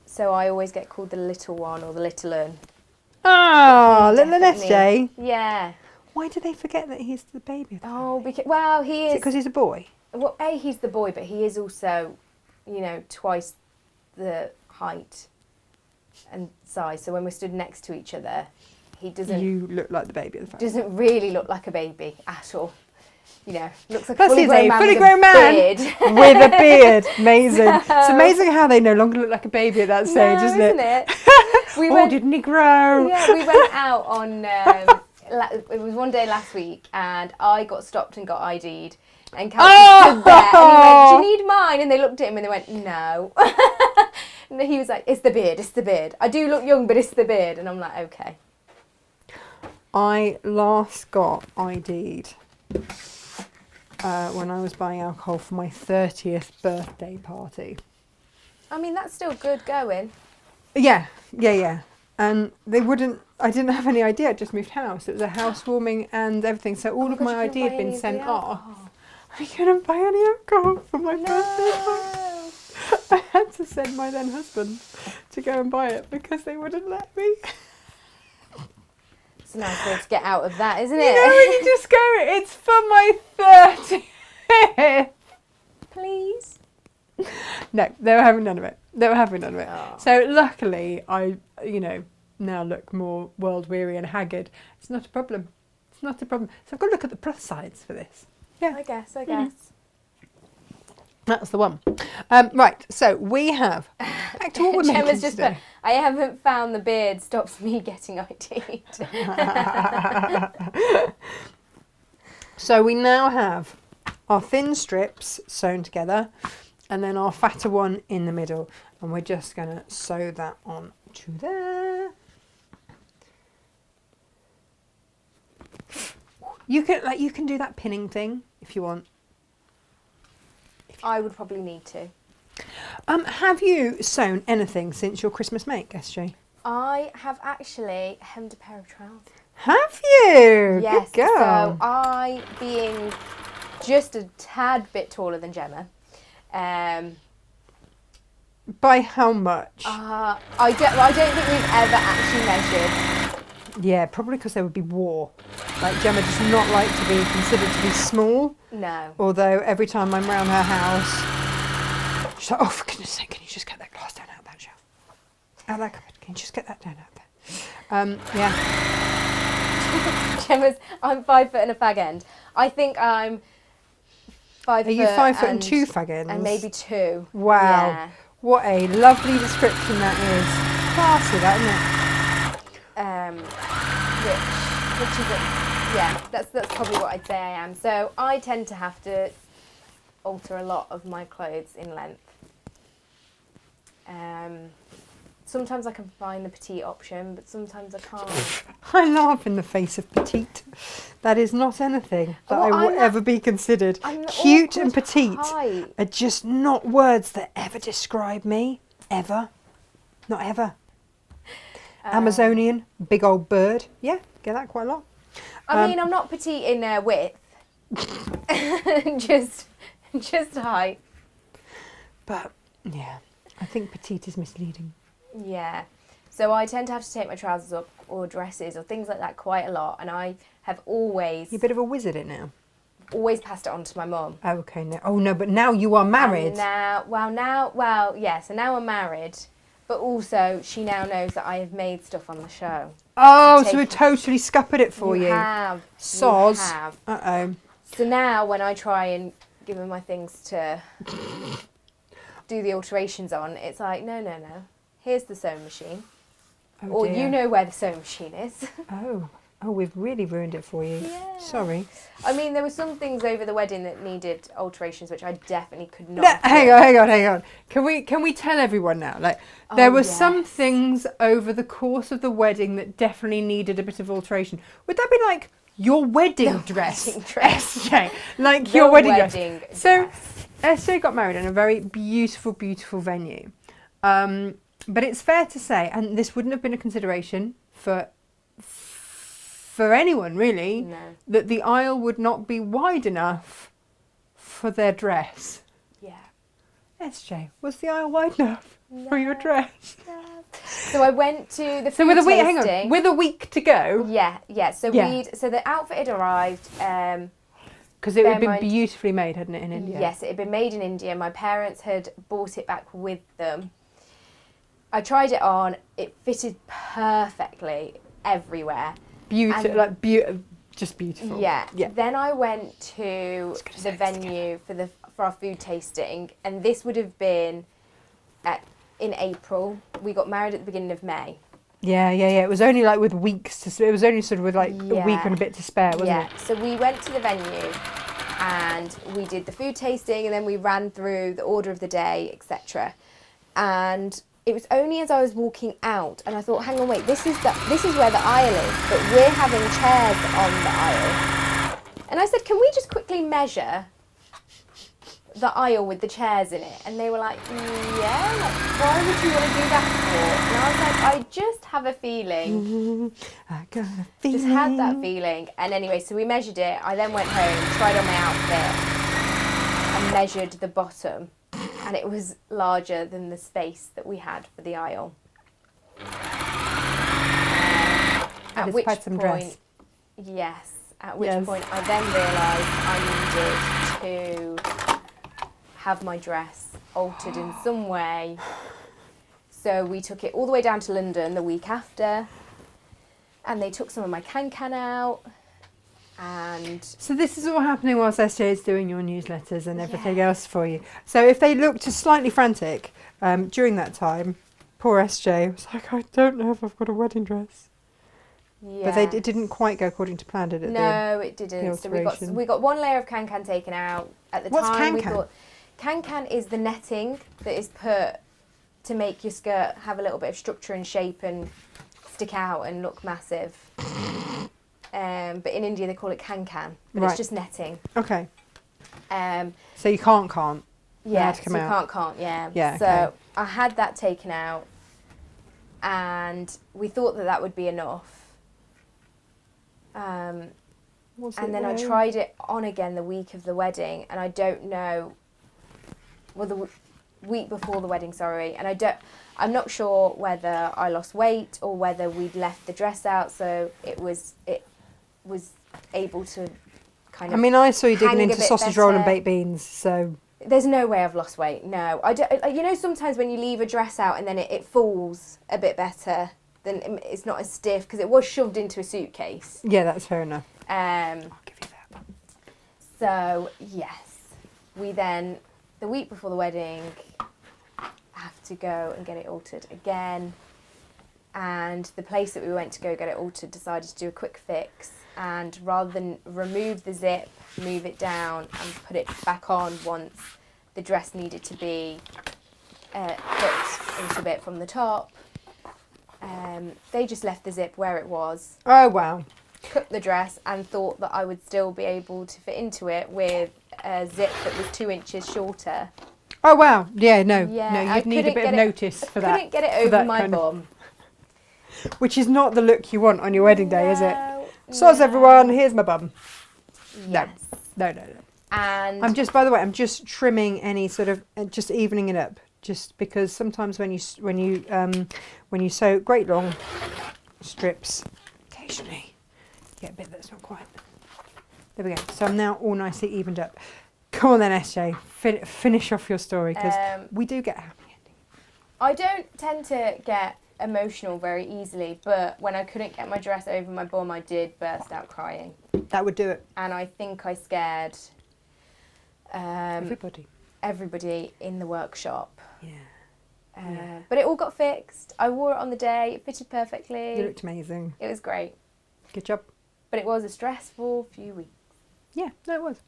So I always get called the little one or the little un. Oh, little Definitely. SJ. Yeah. Why do they forget that he's the baby of the family? Because he Is is. it because he's a boy? Well, he's the boy, but he is also, twice the height and size. So when we're stood next to each other, he doesn't. You look like the baby of the family. Doesn't really look like a baby at all. Looks like Plus a fully he's grown a man fully with grown a man beard. with a beard. Amazing. It's amazing how they no longer look like a baby at that stage, isn't it? Didn't he grow? Yeah, we went out on. It was one day last week, and I got stopped and got ID'd. And Cal stood there, and he went, "Do you need mine?" And they looked at him and they went, "No." And he was like, "It's the beard. It's the beard. I do look young, but it's the beard." And I'm like, "Okay." I last got ID'd when I was buying alcohol for my 30th birthday party. I mean, that's still good going. Yeah. And I didn't have any ID, I just moved house. It was a housewarming and everything, so all of my ID had been sent off. I couldn't buy any alcohol for my birthday party. I had to send my then husband to go and buy it because they wouldn't let me. It's a nice way to get out of that, isn't it? You know, when you just go, it's for my 30th. Please. No, they were having none of it. Oh. So luckily, I, now look more world weary and haggard. It's not a problem. So I've got to look at the plus sides for this. Yeah. I guess. That's the one. Right, so we have, back to what we're making Gemma's just today. put, I haven't found the beard stops me getting ID'd. So we now have our thin strips sewn together and then our fatter one in the middle. And we're just going to sew that on to there. You can do that pinning thing if you want. I would probably need to. Have you sewn anything since your Christmas make, SJ? I have actually hemmed a pair of trousers. Have you? Yes. Good girl. So I, being just a tad bit taller than Gemma, by how much? I don't think we've ever actually measured. Yeah, probably because there would be war. Like Gemma does not like to be considered to be small. No. Although every time I'm round her house, she's like, "Oh, for goodness sake, can you just get that glass down out of that shelf? Out of that cupboard, can you just get that down out there?" Yeah. I'm 5 foot and a fag end. I think I'm 5 foot. Are you 5 foot and 2 fag ends? And maybe 2. Wow. Yeah. What a lovely description that is. Classy, that, isn't it? Which is that's probably what I'd say I am. So I tend to have to alter a lot of my clothes in length. Sometimes I can find the petite option, but sometimes I can't. I laugh in the face of petite. That is not anything that I will ever be considered. Cute and petite are just not words that ever describe me. Ever. Not ever. Amazonian, big old bird. Yeah, get that quite a lot. I mean, I'm not petite in width. just height. But, yeah, I think petite is misleading. Yeah. So I tend to have to take my trousers up or dresses or things like that quite a lot. And I have always... You're a bit of a wizard at it now. always passed it on to my mum. Okay, no. Oh no, but now you are married. So now I'm married, but also she now knows that I have made stuff on the show. Oh, so we've totally scuppered it for you. Have. Soz. You have. Uh-oh. So now when I try and give her my things to do the alterations on, it's like, no. Here's the sewing machine. Oh, or dear. you know where the sewing machine is. Oh, we've really ruined it for you. Yeah. Sorry. I mean, there were some things over the wedding that needed alterations, which I definitely could not do. Hang on. Can we tell everyone now? Like, there were some things over the course of the wedding that definitely needed a bit of alteration. Would that be like your wedding dress? Wedding dress. SJ, like your wedding dress. Dress. So, SJ got married in a very beautiful, beautiful venue. But it's fair to say, and this wouldn't have been a consideration for anyone really, that the aisle would not be wide enough for their dress. Yeah. SJ, was the aisle wide enough for your dress? Yeah. So I went to the So food tasting. hang on, with a week to go. Yeah. So the outfit had arrived. Because it had been beautifully made, hadn't it, in India? Yes, it had been made in India. My parents had brought it back with them. I tried it on. It fitted perfectly everywhere. Just beautiful. Yeah. Then I went to the venue for our food tasting, and this would have been in April. We got married at the beginning of May. Yeah. It was only like with weeks to. It was only sort of with like a week and a bit to spare, wasn't it? Yeah. So we went to the venue, and we did the food tasting, and then we ran through the order of the day, etc. And it was only as I was walking out, and I thought, hang on, wait, this is where the aisle is, but we're having chairs on the aisle. And I said, can we just quickly measure the aisle with the chairs in it? And they were like, yeah, like, why would you want to do that for? And I was like, I just have a feeling. I got a feeling. Just had that feeling. And anyway, so we measured it. I then went home, tried on my outfit, and measured the bottom. And it was larger than the space that we had for the aisle. At which point, yes. At which point, I then realised I needed to have my dress altered in some way. So we took it all the way down to London the week after, and they took some of my can out. And so this is all happening whilst SJ is doing your newsletters and everything else for you. So if they looked slightly frantic during that time, poor SJ was like, I don't know if I've got a wedding dress. Yeah. But it didn't quite go according to plan, did it? No, it didn't. So we got one layer of can taken out. At the time, we thought can is the netting that is put to make your skirt have a little bit of structure and shape and stick out and look massive. But in India they call it can, but it's just netting. Okay. So you can't. Yeah, so you can't, yeah. Yeah. So I had that taken out, and we thought that would be enough. And then I tried it on again the week of the wedding, and I don't know. Well, the week before the wedding, sorry, and I'm not sure whether I lost weight or whether we'd left the dress out, so it was able to kind of. I mean, I saw you digging into sausage better. roll and baked beans, so. There's no way I've lost weight. No, I don't. You know, sometimes when you leave a dress out and then it falls a bit better, then it's not as stiff because it was shoved into a suitcase. Yeah, that's fair enough. I'll give you that. So yes, we then the week before the wedding have to go and get it altered again. And the place that we went to go get it altered decided to do a quick fix, and rather than remove the zip, move it down and put it back on once the dress needed to be put into a bit from the top, they just left the zip where it was. Oh wow. Cut the dress and thought that I would still be able to fit into it with a zip that was 2 inches shorter. Oh wow. Yeah, no, you'd need a bit of notice for that. I couldn't get it over my bum. Which is not the look you want on your wedding day, is it? Soz everyone, here's my bum. Yes. No. And I'm just trimming any sort of, just evening it up. Just because sometimes when you sew great long strips, occasionally you get a bit that's not quite There we go. So I'm now all nicely evened up. Come on then, SJ. Finish off your story, because we do get a happy ending. I don't tend to get emotional very easily, but when I couldn't get my dress over my bum, I did burst out crying. That would do it. And I think I scared everybody in the workshop. Yeah. But it all got fixed. I wore it on the day. It fitted perfectly. You looked amazing. It was great. Good job. But it was a stressful few weeks. Yeah, no, it was.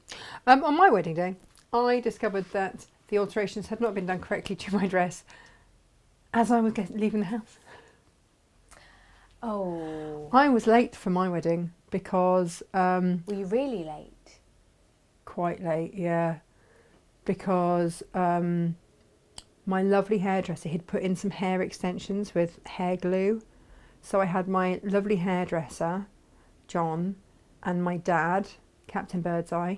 On my wedding day, I discovered that the alterations had not been done correctly to my dress as I was leaving the house. Oh. I was late for my wedding because... were you really late? Quite late, yeah. Because my lovely hairdresser had put in some hair extensions with hair glue. So I had my lovely hairdresser, John, and my dad, Captain Birdseye,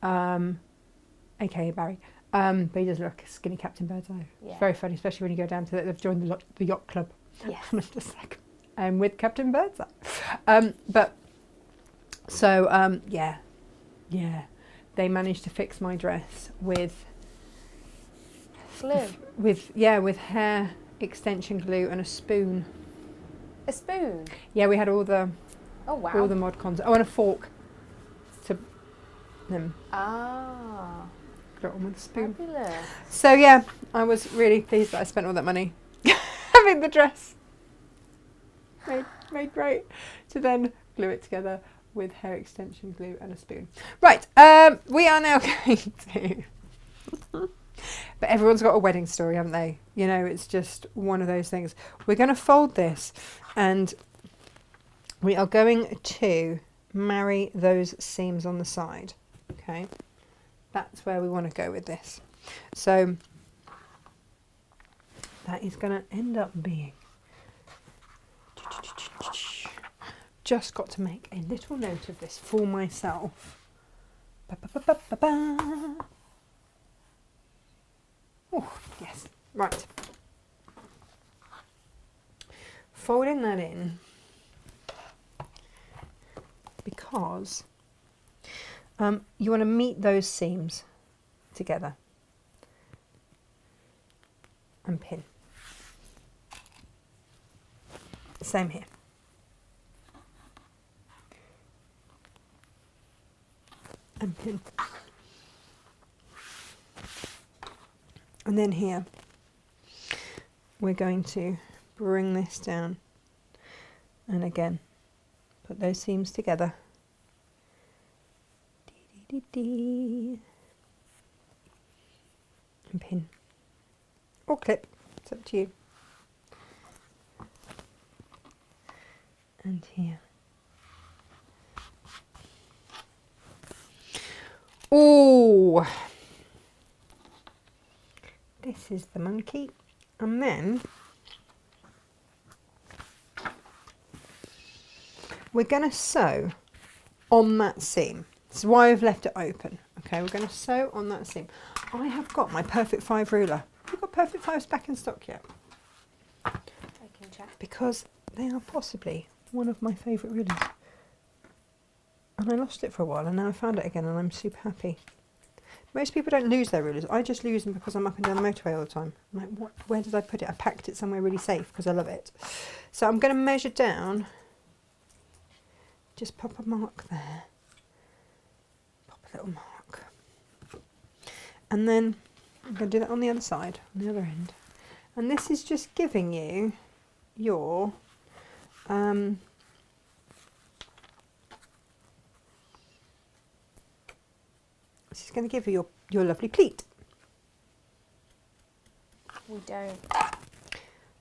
aka Barry. But he does look skinny Captain Birdseye. Yeah. It's very funny, especially when you go down to they've joined the yacht club. Yeah. And I'm just like, I'm with Captain Birdseye. Yeah. They managed to fix my dress with glue. With hair extension glue and a spoon. A spoon? Yeah, we had all the mod cons. Oh, and a fork to them. Ah. Got it on with a spoon. Fabulous. So yeah, I was really pleased that I spent all that money having the dress made great, to then glue it together with hair extension glue and a spoon. Right, we are now going to... But everyone's got a wedding story, haven't they? You know, it's just one of those things. We're going to fold this and we are going to marry those seams on the side. Okay, that's where we want to go with this. So that is going to end up being... Just got to make a little note of this for myself. Oh, yes. Right. Folding that in because you want to meet those seams together and pin. Same here. And pin. And then here we're going to bring this down and again put those seams together. And pin or clip, it's up to you. And here. Oh, this is the monkey. And then we're going to sew on that seam. This is why I've left it open. Okay, we're going to sew on that seam. I have got my Perfect 5 ruler. Have you got Perfect 5s back in stock yet? I can check. Because they are possibly one of my favourite rulers. And I lost it for a while and now I found it again and I'm super happy. Most people don't lose their rulers. I just lose them because I'm up and down the motorway all the time. I'm like, what? Where did I put it? I packed it somewhere really safe because I love it. So I'm going to measure down. Just pop a mark there. Pop a little mark. And then I'm going to do that on the other side, on the other end. And this is just giving you your... this is going to give you your lovely pleat. We don't.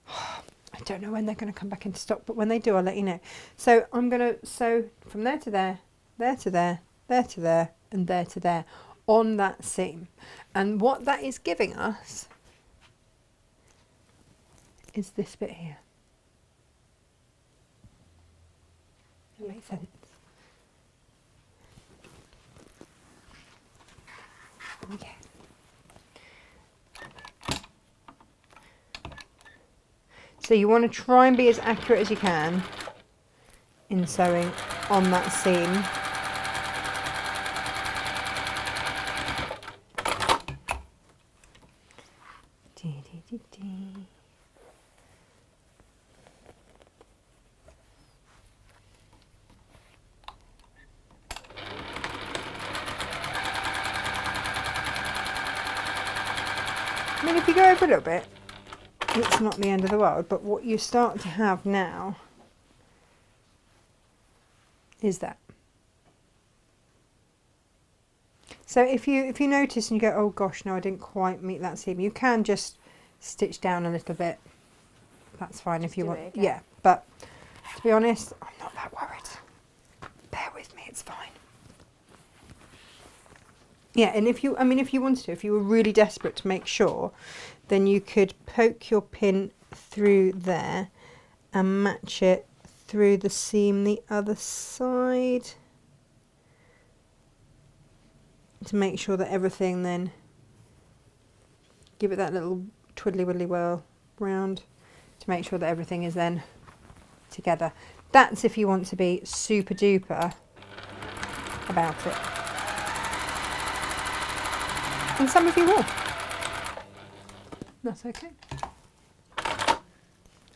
I don't know when they're going to come back into stock, but when they do, I'll let you know. So I'm going to sew from there to there, there to there, there to there, and there to there on that seam. And what that is giving us is this bit here. That makes sense. Okay. So you want to try and be as accurate as you can in sewing on that seam. if you go over a little bit, it's not the end of the world, but what you start to have now is that. So if you notice and you go, oh gosh, no, I didn't quite meet that seam, you can just stitch down a little bit. That's fine if you want. Yeah, but to be honest, I'm not that worried. Bear with me, it's fine. Yeah, and if you wanted to, if you were really desperate to make sure, then you could poke your pin through there and match it through the seam the other side to make sure that everything, then give it that little twiddly widdly whirl round to make sure that everything is then together. That's if you want to be super duper about it. And some of you will. That's okay.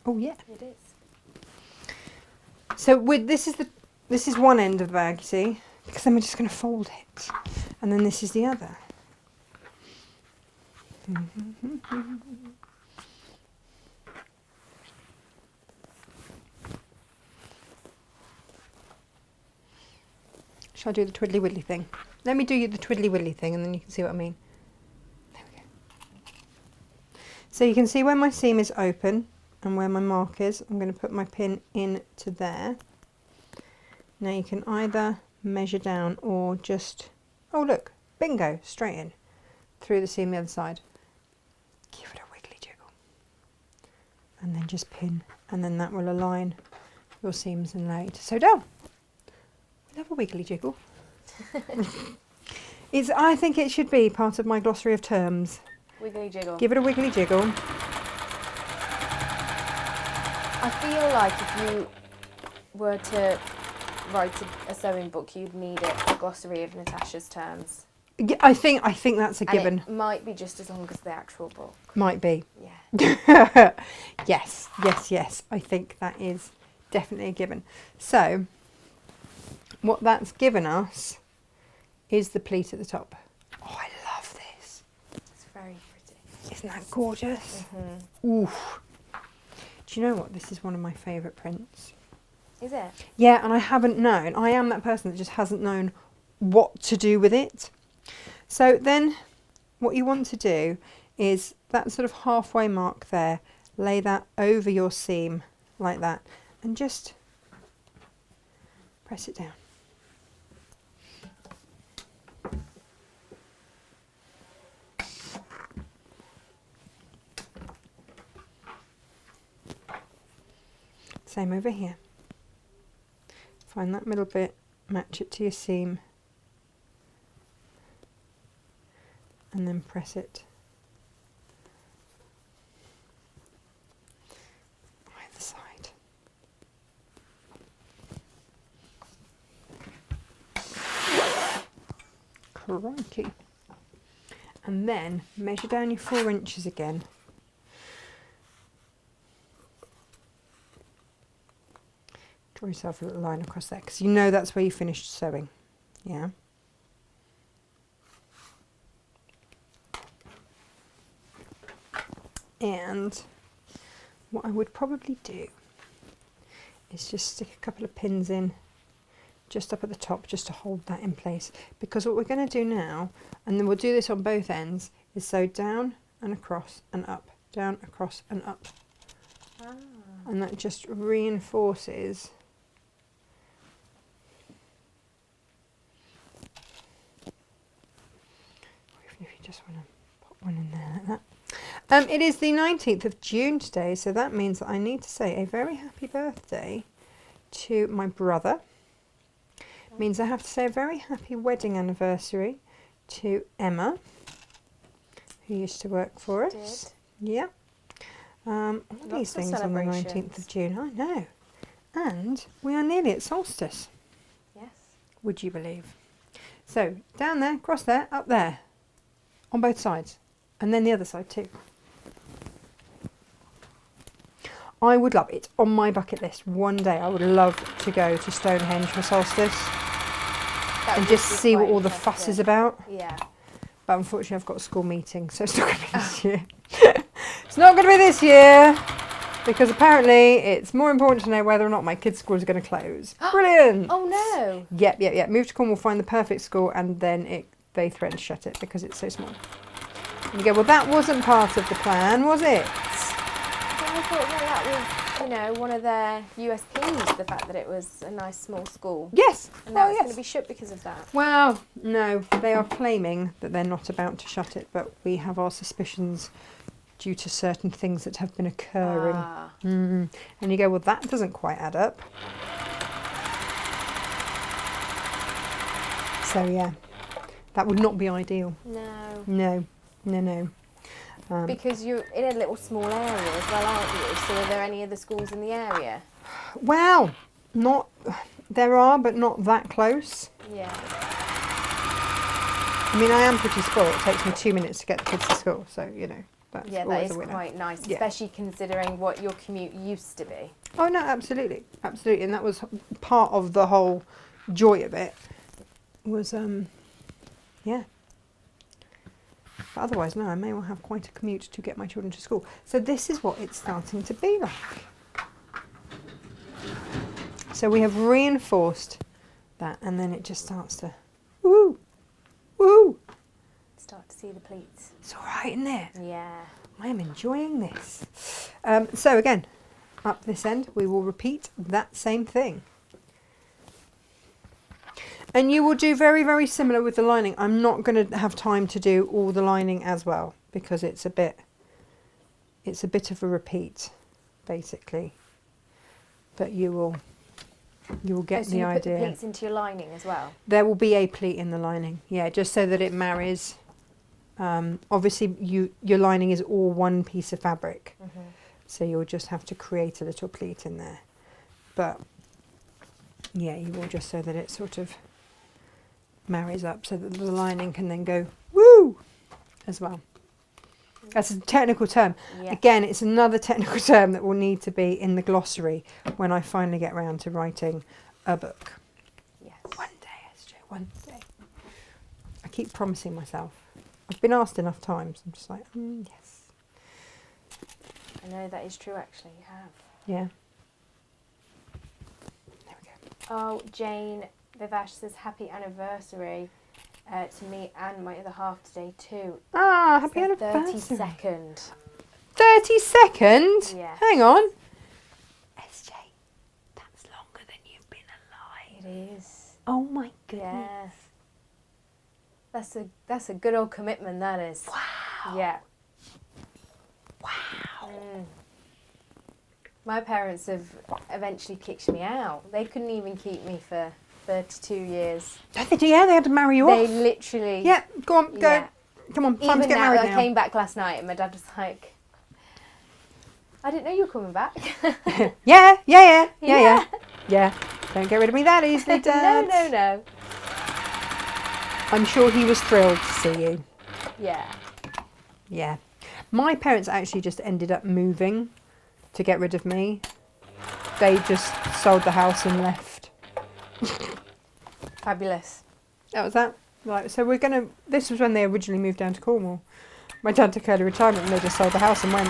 Oh yeah. It is. So this is one end of the bag, you see, because then we're just going to fold it, and then this is the other. Shall I do the twiddly widdly thing? Let me do the twiddly widdly thing, and then you can see what I mean. There we go. So you can see where my seam is open and where my mark is. I'm going to put my pin into there. Now you can either measure down or just, oh look, bingo, straight in through the seam the other side. Give it a wiggly jiggle. And then just pin, and then that will align your seams and allow you to sew down. We'll have a wiggly jiggle. I think it should be part of my glossary of terms. Wiggly jiggle. Give it a wiggly jiggle. I feel like if you were to write a sewing book, you'd need a glossary of Natasha's terms. Yeah, I think that's a given. It might be just as long as the actual book. Might be. Yeah. Yes. I think that is definitely a given. So, what that's given us is the pleat at the top. Oh, I love this. It's very pretty. Isn't that gorgeous? Mm-hmm. Oof. Do you know what? This is one of my favourite prints. Is it? Yeah, and I haven't known. I am that person that just hasn't known what to do with it. So then what you want to do is that sort of halfway mark there, lay that over your seam like that and just press it down. Same over here. Find that middle bit, match it to your seam, and then press it either side. Crikey. And then measure down your 4 inches again. Draw yourself a little line across there, because you know that's where you finished sewing. Yeah. And what I would probably do is just stick a couple of pins in just up at the top, just to hold that in place, because what we're going to do now, and then we'll do this on both ends, is sew down and across and up, down, across and up. And that just reinforces if you just want to pop one in there like that. It is the 19th of June today, so that means that I need to say a very happy birthday to my brother. It means I have to say a very happy wedding anniversary to Emma, who used to work for us. Yeah. All these things on the 19th of June, I know. And we are nearly at solstice. Yes. Would you believe? So, down there, across there, up there, on both sides. And then the other side too. I would love it. On my bucket list, one day I would love to go to Stonehenge for solstice and just see what all the fuss is about. Yeah. But unfortunately I've got a school meeting, so it's not going to be this year. It's not going to be this year because apparently it's more important to know whether or not my kids' school is going to close. Brilliant. Oh no. Yep. Move to Cornwall, find the perfect school, and then they threaten to shut it because it's so small. And you go, well, that wasn't part of the plan, was it? I thought that was, one of their USPs, the fact that it was a nice small school. Yes. And now it's going to be shut because of that. Well, no, they are claiming that they're not about to shut it, but we have our suspicions due to certain things that have been occurring. And you go, well, that doesn't quite add up. So, yeah, that would not be ideal. No. Because you're in a little small area as well, aren't you? So are there any other schools in the area? Well, there are, but not that close. Yeah. I mean, I am pretty spoiled. It takes me 2 minutes to get the kids to school, so, that's that is a winner. quite nice, especially considering what your commute used to be. Oh, no, absolutely. And that was part of the whole joy of it was, But otherwise, no, I may well have quite a commute to get my children to school. So this is what it's starting to be like. So we have reinforced that, and then it just starts to, woo. Start to see the pleats. It's all right, isn't it? Yeah. I am enjoying this. So again, up this end, we will repeat that same thing. And you will do very, very similar with the lining. I'm not going to have time to do all the lining as well because it's a bit of a repeat, basically. But you will get the idea. Put the pleats into your lining as well. There will be a pleat in the lining, yeah, just so that it marries. Obviously, your lining is all one piece of fabric, so you'll just have to create a little pleat in there. But yeah, you will just so that it sort of marries up so that the lining can then go woo as well. That's a technical term. Yeah. Again, it's another technical term that will need to be in the glossary when I finally get round to writing a book. Yes. One day, SJ, one day. I keep promising myself. I've been asked enough times. I'm just like, yes. I know that is true, actually. You have. Yeah. There we go. Oh, Jane Vivash says happy anniversary to me and my other half today too. Ah, happy anniversary. 32nd. 32nd? Yeah. Hang on. SJ, that's longer than you've been alive. It is. Oh my goodness. Yeah. That's a good old commitment, that is. Wow. Yeah. Wow. My parents have eventually kicked me out. They couldn't even keep me for 32 years. Yeah, they had to marry you off. They literally... Yeah, go on, go. Yeah. Come on, time to get married now. I came back last night and my dad was like, I didn't know you were coming back. Yeah. Don't get rid of me that easily, Dad. No. I'm sure he was thrilled to see you. Yeah. My parents actually just ended up moving to get rid of me. They just sold the house and left. Fabulous. That was that. Right, so this was when they originally moved down to Cornwall. My dad took early retirement and they just sold the house and went.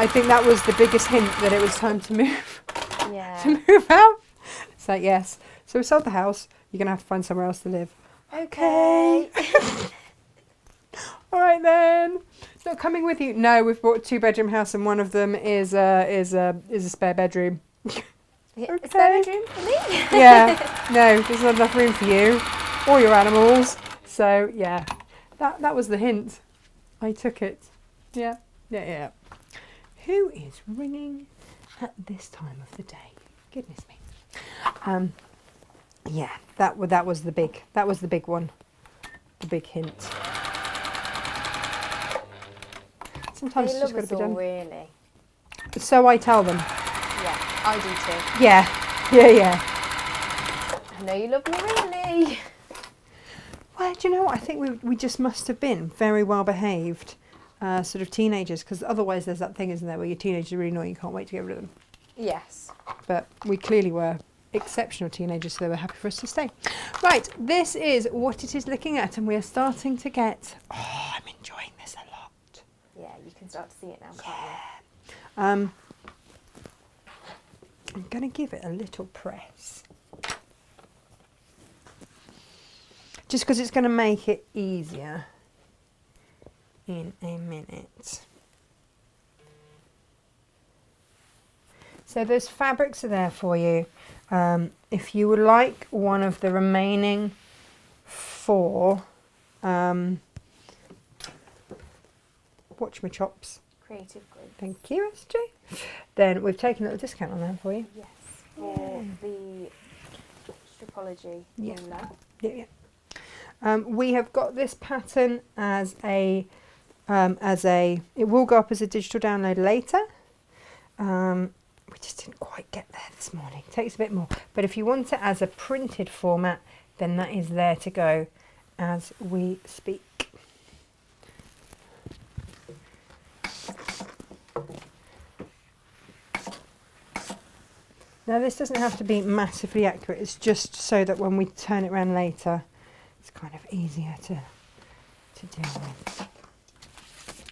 I think that was the biggest hint that it was time to move. Yeah. To move out. It's like, yes. So we sold the house. You're going to have to find somewhere else to live. Okay. All right then. Not coming with you. No, we've bought a 2-bedroom house and one of them is a spare bedroom. Okay. A spare bedroom for me? Yeah. No, there's not enough room for you or your animals. So yeah, that was the hint. I took it. Yeah. Who is ringing at this time of the day? Goodness me. Yeah, that was the big one. The big hint. Sometimes they it's just love got to be done. Really. So I tell them. Yeah, I do too. Yeah. I know you love me really. Well, do you know what? I think we just must have been very well behaved sort of teenagers, because otherwise there's that thing, isn't there, where your teenagers are really annoying, you can't wait to get rid of them. Yes. But we clearly were exceptional teenagers, so they were happy for us to stay. Right, this is what it is looking at, and we are starting to get... Oh, I'm enjoying this a lot. Yeah, you can start to see it now, can't you? I'm going to give it a little press. Just because it's going to make it easier in a minute. So those fabrics are there for you. If you would like one of the remaining 4 watch my chops. Creative group. Thank you, SJ. Then we've taken a little discount on that for you. Yes, for the stripology. Yeah. Yeah. We have got this pattern as a, it will go up as a digital download later. We just didn't quite get there this morning. It takes a bit more. But if you want it as a printed format, then that is there to go as we speak. Now this doesn't have to be massively accurate, it's just so that when we turn it around later, it's kind of easier to deal with.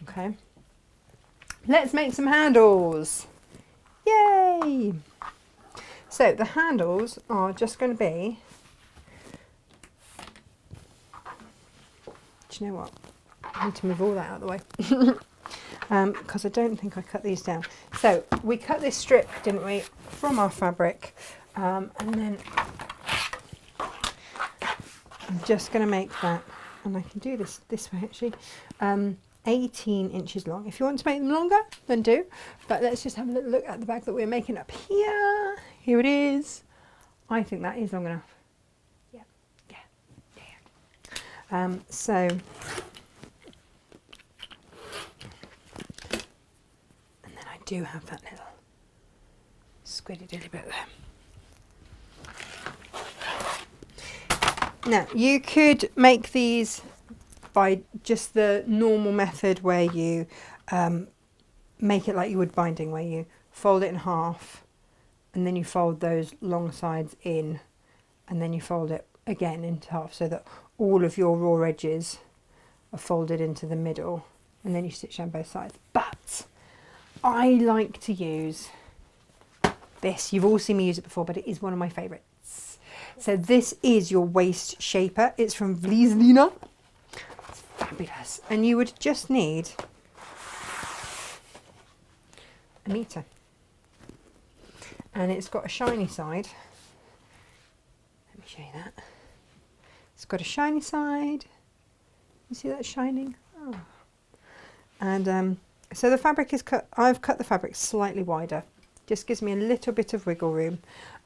Okay, let's make some handles. Yay! So the handles are just going to be, do you know what? I need to move all that out of the way. Because I don't think I cut these down. So we cut this strip, didn't we, from our fabric, and then I'm just going to make that, and I can do this way actually, 18 inches long. If you want to make them longer, then do, but let's just have a little look at the bag that we're making up here. Here it is. I think that is long enough. Yeah. So do have that little squiddy dilly bit there. Now you could make these by just the normal method where you make it like you would binding, where you fold it in half and then you fold those long sides in and then you fold it again into half so that all of your raw edges are folded into the middle and then you stitch down both sides. But I like to use this. You've all seen me use it before, but it is one of my favourites. So this is your waist shaper. It's from Vlieslina. It's fabulous. And you would just need a metre. And it's got a shiny side. Let me show you that. It's got a shiny side. You see that shining? Oh. And so the fabric is cut, I've cut the fabric slightly wider, just gives me a little bit of wiggle room,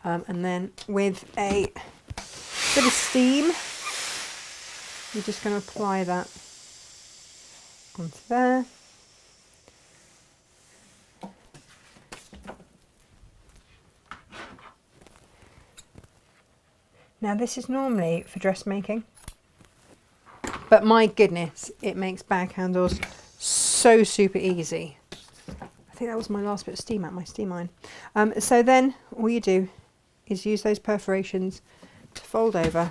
and then with a bit of steam, you're just going to apply that onto there. Now this is normally for dressmaking, but my goodness, it makes bag handles so super easy. I think that was my last bit of steam out my steam iron. So then all you do is use those perforations to fold over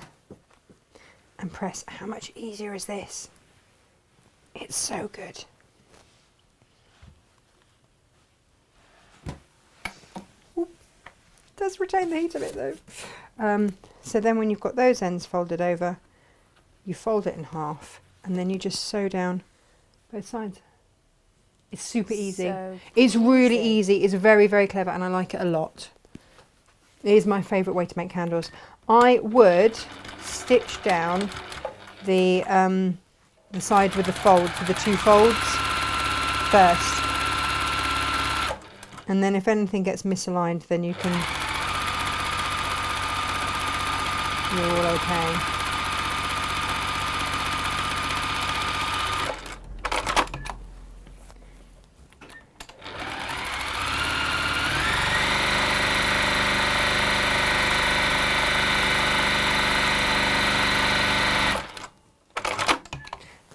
and press. How much easier is this? It's so good. Ooh, does retain the heat of it though. So then when you've got those ends folded over, you fold it in half and then you just sew down both sides. It's super easy. So it's really easy. It's very, very clever and I like it a lot. It is my favourite way to make handles. I would stitch down the side with the folds, with the 2 folds first. And then if anything gets misaligned, then you're all okay.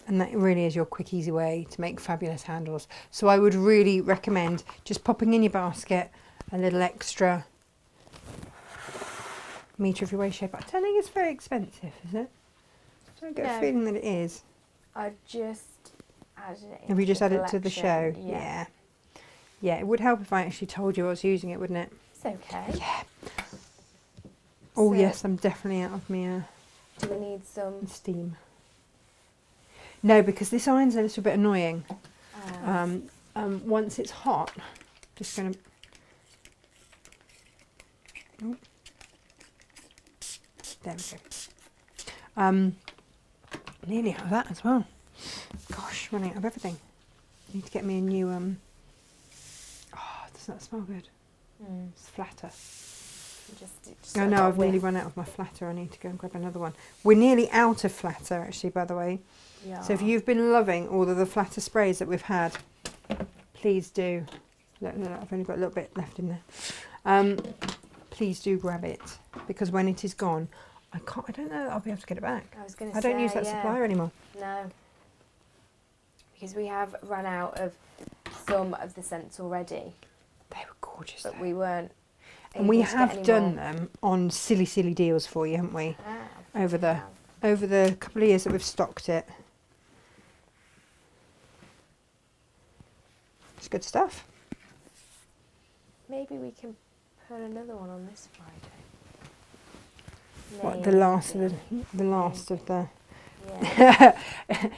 And that really is your quick, easy way to make fabulous handles. So I would really recommend just popping in your basket a little extra metre of your waist shape. I don't think it's very expensive, is it? I don't get a feeling that it is. I just added it Have you just the added it to the show? collection. Yeah. Yeah, it would help if I actually told you I was using it, wouldn't it? It's okay. Yeah. Oh So- yes, I'm definitely out of my Do we need some? steam. No, because this iron's a little bit annoying. Once it's hot, just going to... There we go. Nearly out of that as well. Gosh, running out of everything. Need to get me a new... Oh, does that smell good? It's flatter. Just Oh no, I've nearly run out of my flatter. I need to go and grab another one. We're nearly out of flatter, actually, by the way. Yeah. So if you've been loving all of the flatter sprays that we've had, please do. Look, I've only got a little bit left in there. Please do grab it, because when it is gone, I don't know that I'll be able to get it back. I was going to I say, don't use that supplier anymore. No. Because we have run out of some of the scents already. They were gorgeous, But though. we weren't. And we able to get have any done more. them on silly deals for you, haven't we? Over the Yeah. over the couple of years that we've stocked it. It's good stuff. Maybe we can put another one on this Friday. What, the last of the last of the... Yeah.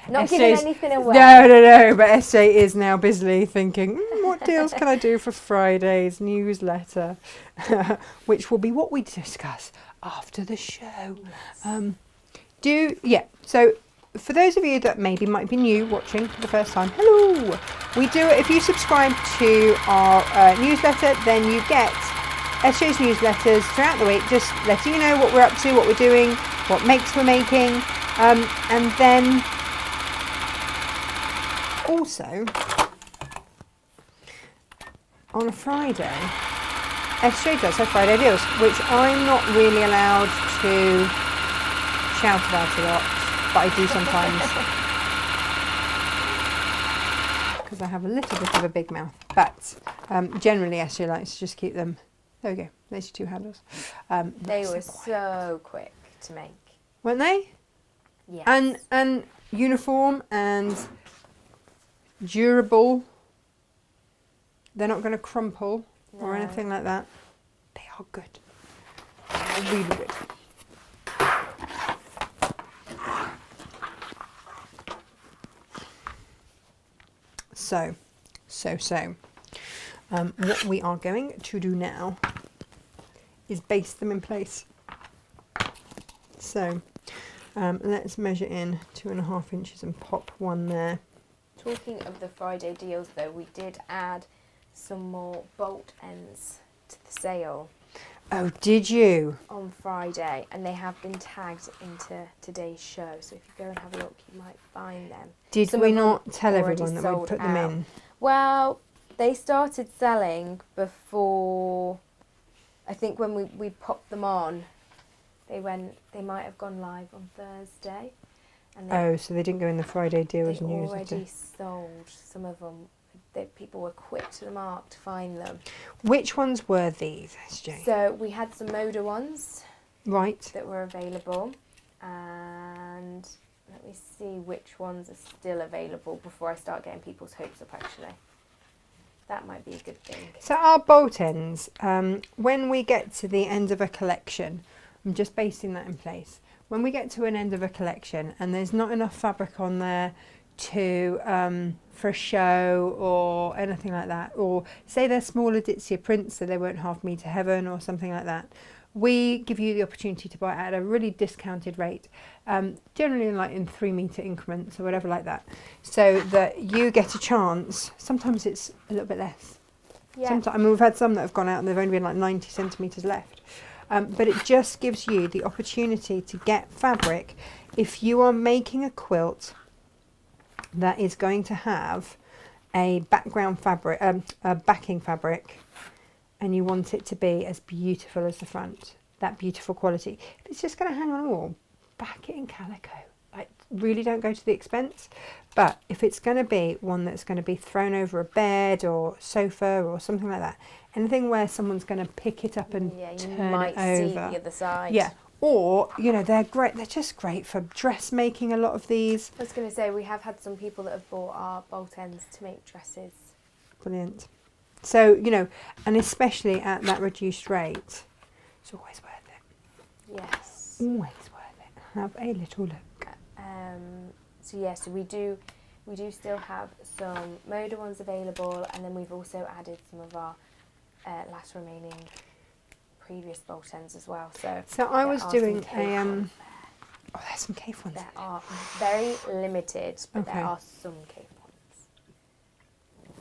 Not giving SJ's anything away. No, but SJ is now busily thinking, what deals can I do for Friday's newsletter? Which will be what we discuss after the show. Yes. So for those of you that maybe might be new watching for the first time, hello. We do it if you subscribe to our newsletter, then you get SJ's newsletters throughout the week, just letting you know what we're up to, what we're doing, what makes we're making. And then also on a Friday, SJ does her Friday deals, which I'm not really allowed to shout about a lot, but I do sometimes because I have a little bit of a big mouth. But generally, SJ likes to just keep them. There we go. There's your two handles. They nice were and quiet. so quick to make. Weren't they? Yes. And uniform and durable. They're not going to crumple or No. anything like that. They are good. They're really good. So. What we are going to do now is baste them in place. So. Let's measure in 2.5 inches and pop one there. Talking of the Friday deals, though, we did add some more bolt ends to the sale Oh, did you? on Friday, and they have been tagged into today's show. So if you go and have a look, you might find them. Did Some we of them not tell already everyone that we sold put them out. in? Well, they started selling before. I think when we popped them on, they might have gone live on Thursday. And Oh, so they didn't go in the Friday they deals newsletter. already sold some of them. People were quick to the mark to find them. Which ones were these, SJ? So we had some Moda ones Right. that were available, and let me see which ones are still available before I start getting people's hopes up, actually. That might be a good thing. So our bolt ends, when we get to the end of a collection, I'm just basting that in place. When we get to an end of a collection and there's not enough fabric on there to for a show or anything like that, or say they're smaller ditzier prints so they weren't half meter heaven or something like that, we give you the opportunity to buy it at a really discounted rate, generally in 3 meter increments or whatever like that, so that you get a chance. Sometimes it's a little bit less. Yeah. Sometimes, I mean, we've had some that have gone out and they've only been like 90 centimetres left. But it just gives you the opportunity to get fabric if you are making a quilt that is going to have a background fabric, a backing fabric, and you want it to be as beautiful as the front, that beautiful quality. If it's just going to hang on a wall, back it in calico. Like, really don't go to the expense. But if it's going to be one that's going to be thrown over a bed or sofa or something like that, anything where someone's going to pick it up and Yeah, you turn might it over. see the other side. Yeah, Or, you know, they're great. They're just great for dressmaking, a lot of these. I was going to say, we have had some people that have bought our bolt ends to make dresses. Brilliant. So, you know, and especially at that reduced rate, it's always worth it. Yes. Always worth it. Have a little look. So yeah, so we do still have some Moda ones available, and then we've also added some of our last remaining previous bolt ends as well. So I was doing a Oh, there's some cave ones. There are very limited, but Okay. there are some cave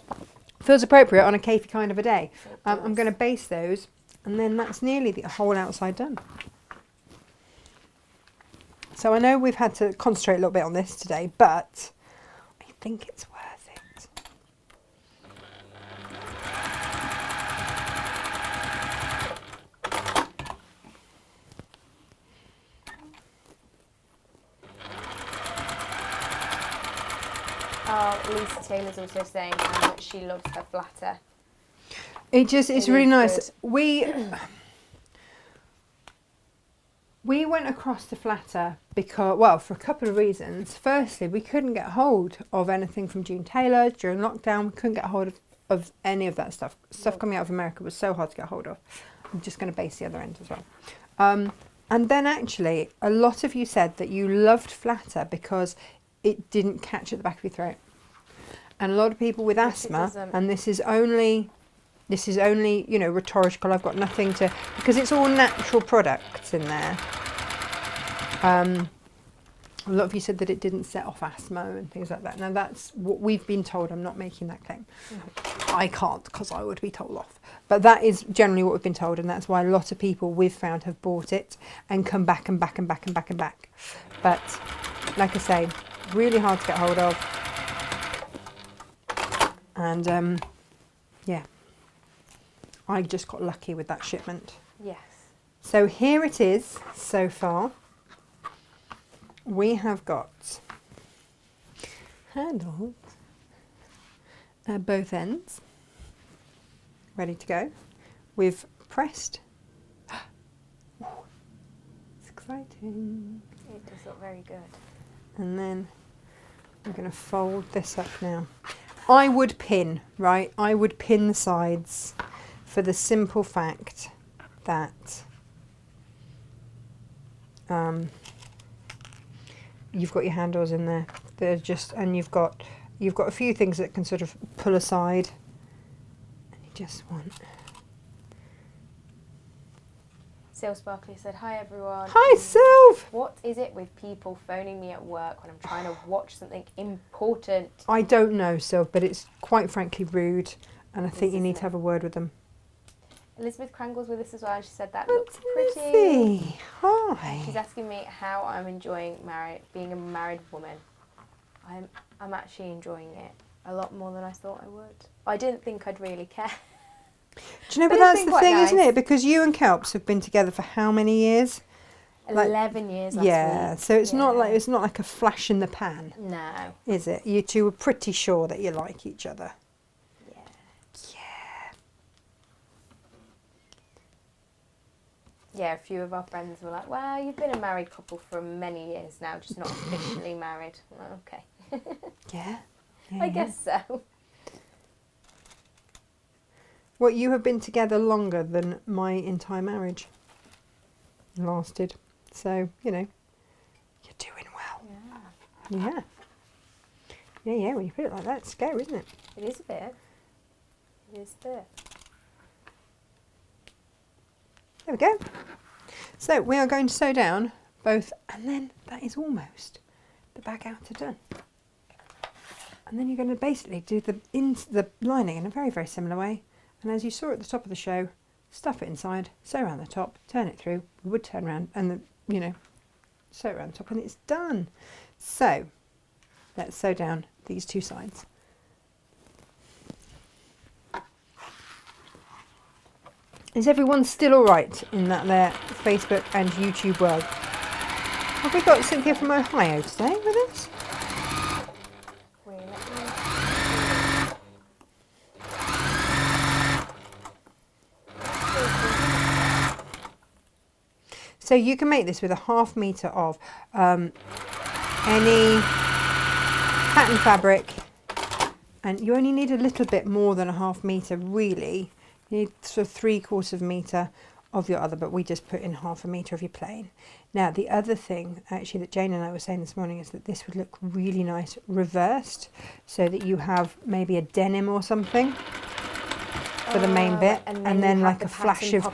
ones. Feels appropriate on a cafey kind of a day. It I'm does. going to base those, and then that's nearly the whole outside done. So I know we've had to concentrate a little bit on this today, but I think it's worth it. Lisa Taylor's also saying how much she loves her flatter. It's It really is nice. good. We went across to Flatter because, well, for a couple of reasons. Firstly, we couldn't get hold of anything from June Taylor during lockdown. We couldn't get hold of any of that stuff. Stuff coming out of America was so hard to get hold of. I'm just going to base the other end as well. And then actually, a lot of you said that you loved Flatter because it didn't catch at the back of your throat. And a lot of people with asthma, doesn't. and this is only, you know, rhetorical. I've got nothing to, because it's all natural products in there. A lot of you said that it didn't set off asthma and things like that. Now that's what we've been told. I'm not making that claim. I can't, because I would be told off. But that is generally what we've been told, and that's why a lot of people we've found have bought it and come back and back and back and back and back. But like I say, really hard to get hold of. And yeah, I just got lucky with that shipment. Yes. So here it is so far. We have got handles at both ends, ready to go. We've pressed. It's exciting. It does look very good. And then I'm going to fold this up now. I would pin, right? I would pin the sides for the simple fact that you've got your handles in there. They're just, and you've got a few things that can sort of pull aside. And you just want. Sil Sparkly said, "Hi everyone. Hi, Sylv. What is it with people phoning me at work when I'm trying to watch something important?" I don't know, Sylv, but it's quite frankly rude, and I think you Isn't need it? to have a word with them. Elizabeth Crangle's with us as well, and she said that looks pretty. Lizzie. Hi. She's asking me how I'm enjoying being a married woman. I'm actually enjoying it a lot more than I thought I would. I didn't think I'd really care. Do you know, But but it's that's been the quite thing, isn't nice. it? Because you and Kelps have been together for how many years? Like- 11 years last Yeah, week. so it's not Yeah. like a flash in the pan, No. is it? You two are pretty sure that you like each other. Yeah. Yeah. Yeah, a few of our friends were like, "Well, you've been a married couple for many years now, just not officially married." Well, okay. Yeah. I guess so. Well, you have been together longer than my entire marriage lasted. So, you know, you're doing well. Yeah. Yeah. Yeah, when you put it like that, it's scary, isn't it? It is a bit. It is a bit. There we go. So we are going to sew down both, and then that is almost the bag outer done. And then you're going to basically do the lining in a very, very similar way. And as you saw at the top of the show, stuff it inside, sew around the top, turn it through. We would turn around and sew it around the top, and it's done. So let's sew down these two sides. Is everyone still all right in that there Facebook and YouTube world? Have we got Cynthia from Ohio today with us? Wait, let me- So you can make this with a 1/2 metre of any pattern fabric, and you only need a little bit more than a 1/2 metre really. You need sort of 3/4 metre of your other, but we just put in 1/2 metre of your plain. Now the other thing actually that Jane and I were saying this morning is that this would look really nice reversed, so that you have maybe a denim or something for the main bit, and then like a flash of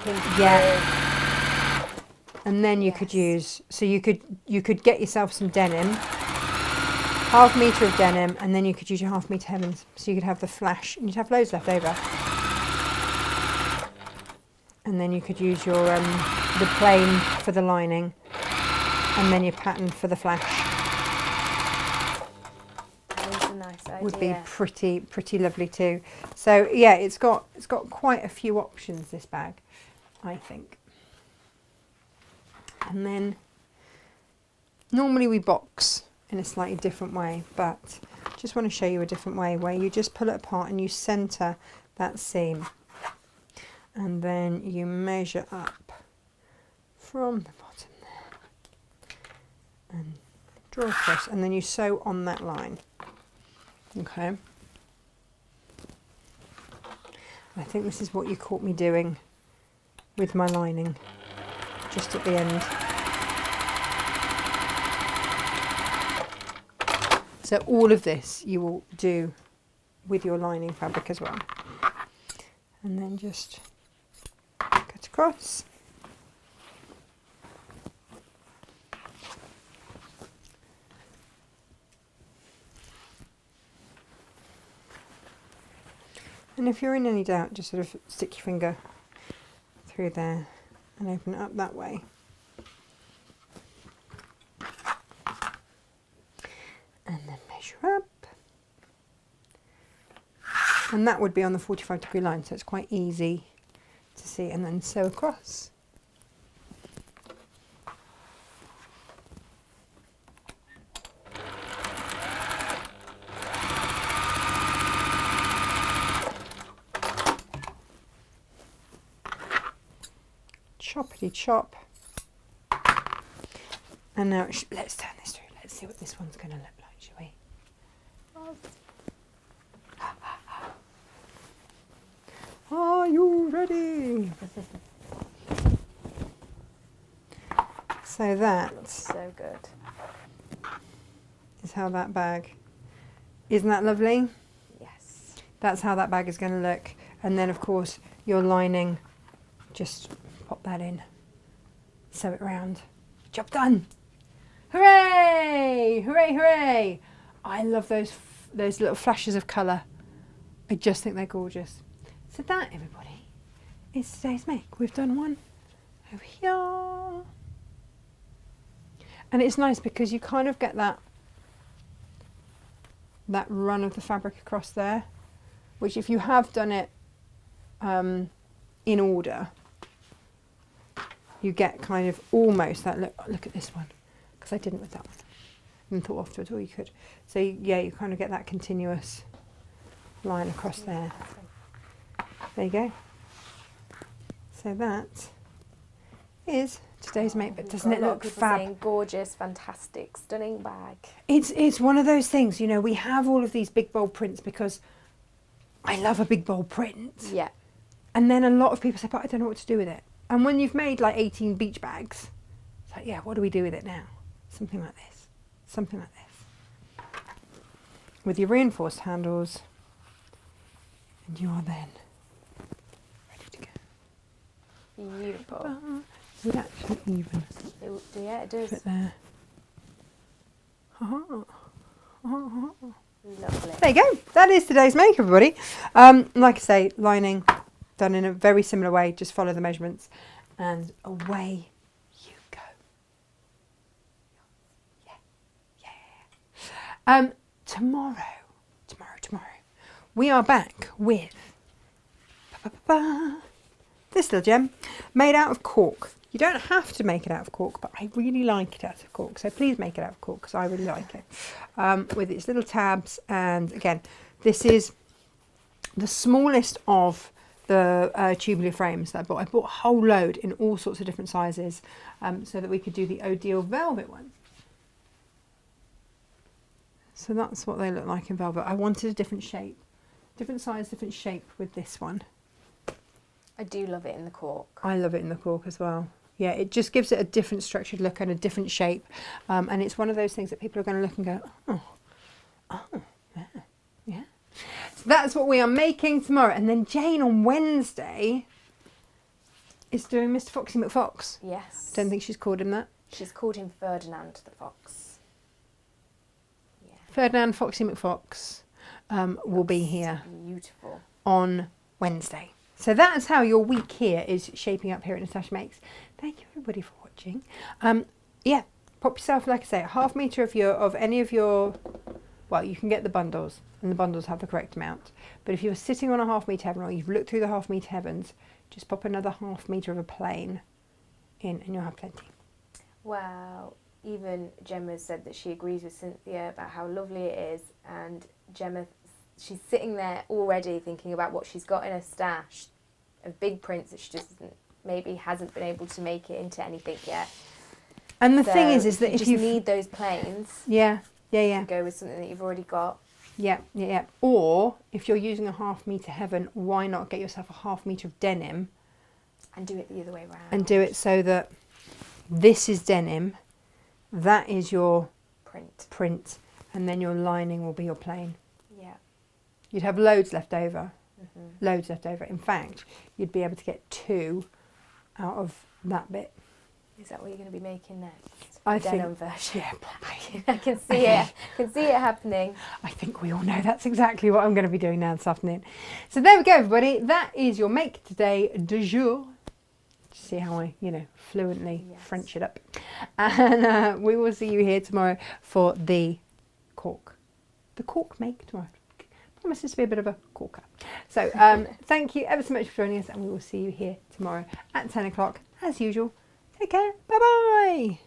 and then you could use, so you could get yourself some denim, 1/2 metre of denim, and then you could use your 1/2 metre heavens, so you could have the flash, and you'd have loads left over. And then you could use your the plain for the lining, and then your pattern for the flash. That is a nice idea. Would be pretty lovely too. So yeah, it's got quite a few options, this bag, I think. And then normally we box in a slightly different way, but just want to show you a different way where you just pull it apart and you center that seam, and then you measure up from the bottom there and draw across, and then you sew on that line. Okay, I think this is what you caught me doing with my lining just at the end. So all of this you will do with your lining fabric as well, and then just cut across. And if you're in any doubt, just sort of stick your finger through there and open it up that way. And then measure up. And that would be on the 45-degree line, so it's quite easy to see, and then sew across. Choppity chop. And now let's turn this through. Let's see what this one's going to look like, shall we? Are you ready? So that looks so good. Is how that bag, isn't that lovely? Yes. That's how that bag is going to look. And then of course your lining, just pop that in, sew it round, job done. Hooray! Hooray, hooray! I love those little flashes of colour. I just think they're gorgeous. So that, everybody, is today's make. We've done one over here. And it's nice because you kind of get that run of the fabric across there, which if you have done it in order, you get kind of almost that look at this one, because I didn't with that one and thought afterwards, oh, you could. So yeah, you kind of get that continuous line across there. There you go. So that is today's make, but doesn't it look fab? Gorgeous, fantastic, stunning bag. It's one of those things, you know, we have all of these big bold prints because I love a big bold print. Yeah. And then a lot of people say, but I don't know what to do with it. And when you've made like 18 beach bags, it's like, yeah, what do we do with it now? Something like this. Something like this. With your reinforced handles, and you are then ready to go. Beautiful. Would actually even Yeah, it does. fit there. Lovely. There you go. That is today's make, everybody. Like I say, lining done in a very similar way. Just follow the measurements, and away you go. Yeah. Tomorrow, we are back with this little gem made out of cork. You don't have to make it out of cork, but I really like it out of cork, so please make it out of cork because I really like it. With its little tabs, and again, this is the smallest of tubular frames that I bought. I bought a whole load in all sorts of different sizes so that we could do the Odile velvet one. So that's what they look like in velvet. I wanted a different shape, different size, different shape with this one. I do love it in the cork. I love it in the cork as well. Yeah, it just gives it a different structured look and a different shape. And it's one of those things that people are going to look and go, yeah. So that's what we are making tomorrow. And then Jane on Wednesday is doing Mr. Foxy McFox. Yes. Don't think she's called him that. She's called him Ferdinand the Fox. Yeah. Ferdinand Foxy McFox will be here Beautiful. on Wednesday. So that's how your week here is shaping up here at Natasha Makes. Thank you everybody for watching. Yeah, pop yourself, like I say, a ½ metre of any of your, well, you can get the bundles, and the bundles have the correct amount. But if you're sitting on a ½ metre heaven, or you've looked through the ½ metre heavens, just pop another ½ metre of a plain in and you'll have plenty. Wow. Even Gemma said that she agrees with Cynthia about how lovely it is, and Gemma, she's sitting there already thinking about what she's got in her stash of big prints that she just maybe hasn't been able to make it into anything yet. And the thing is that if you need those plains, yeah, go with something that you've already got. Yeah. Or if you're using a ½ metre heaven, why not get yourself a ½ metre of denim and do it the other way around? And do it so that this is denim, that is your print, and then your lining will be your plain. Yeah. You'd have loads left over. Loads left over. In fact, you'd be able to get 2 out of that bit. Is that what you're going to be making next? I the think, denim version. Yeah, probably. I can see it. I can see it happening. I think we all know that's exactly what I'm going to be doing now this afternoon. So there we go, everybody. That is your make today du jour. See how I, fluently French it up. And we will see you here tomorrow for the cork. The cork make tomorrow. Promises to be a bit of a corker. So thank you ever so much for joining us, and we will see you here tomorrow at 10 o'clock as usual. Take care. Bye bye.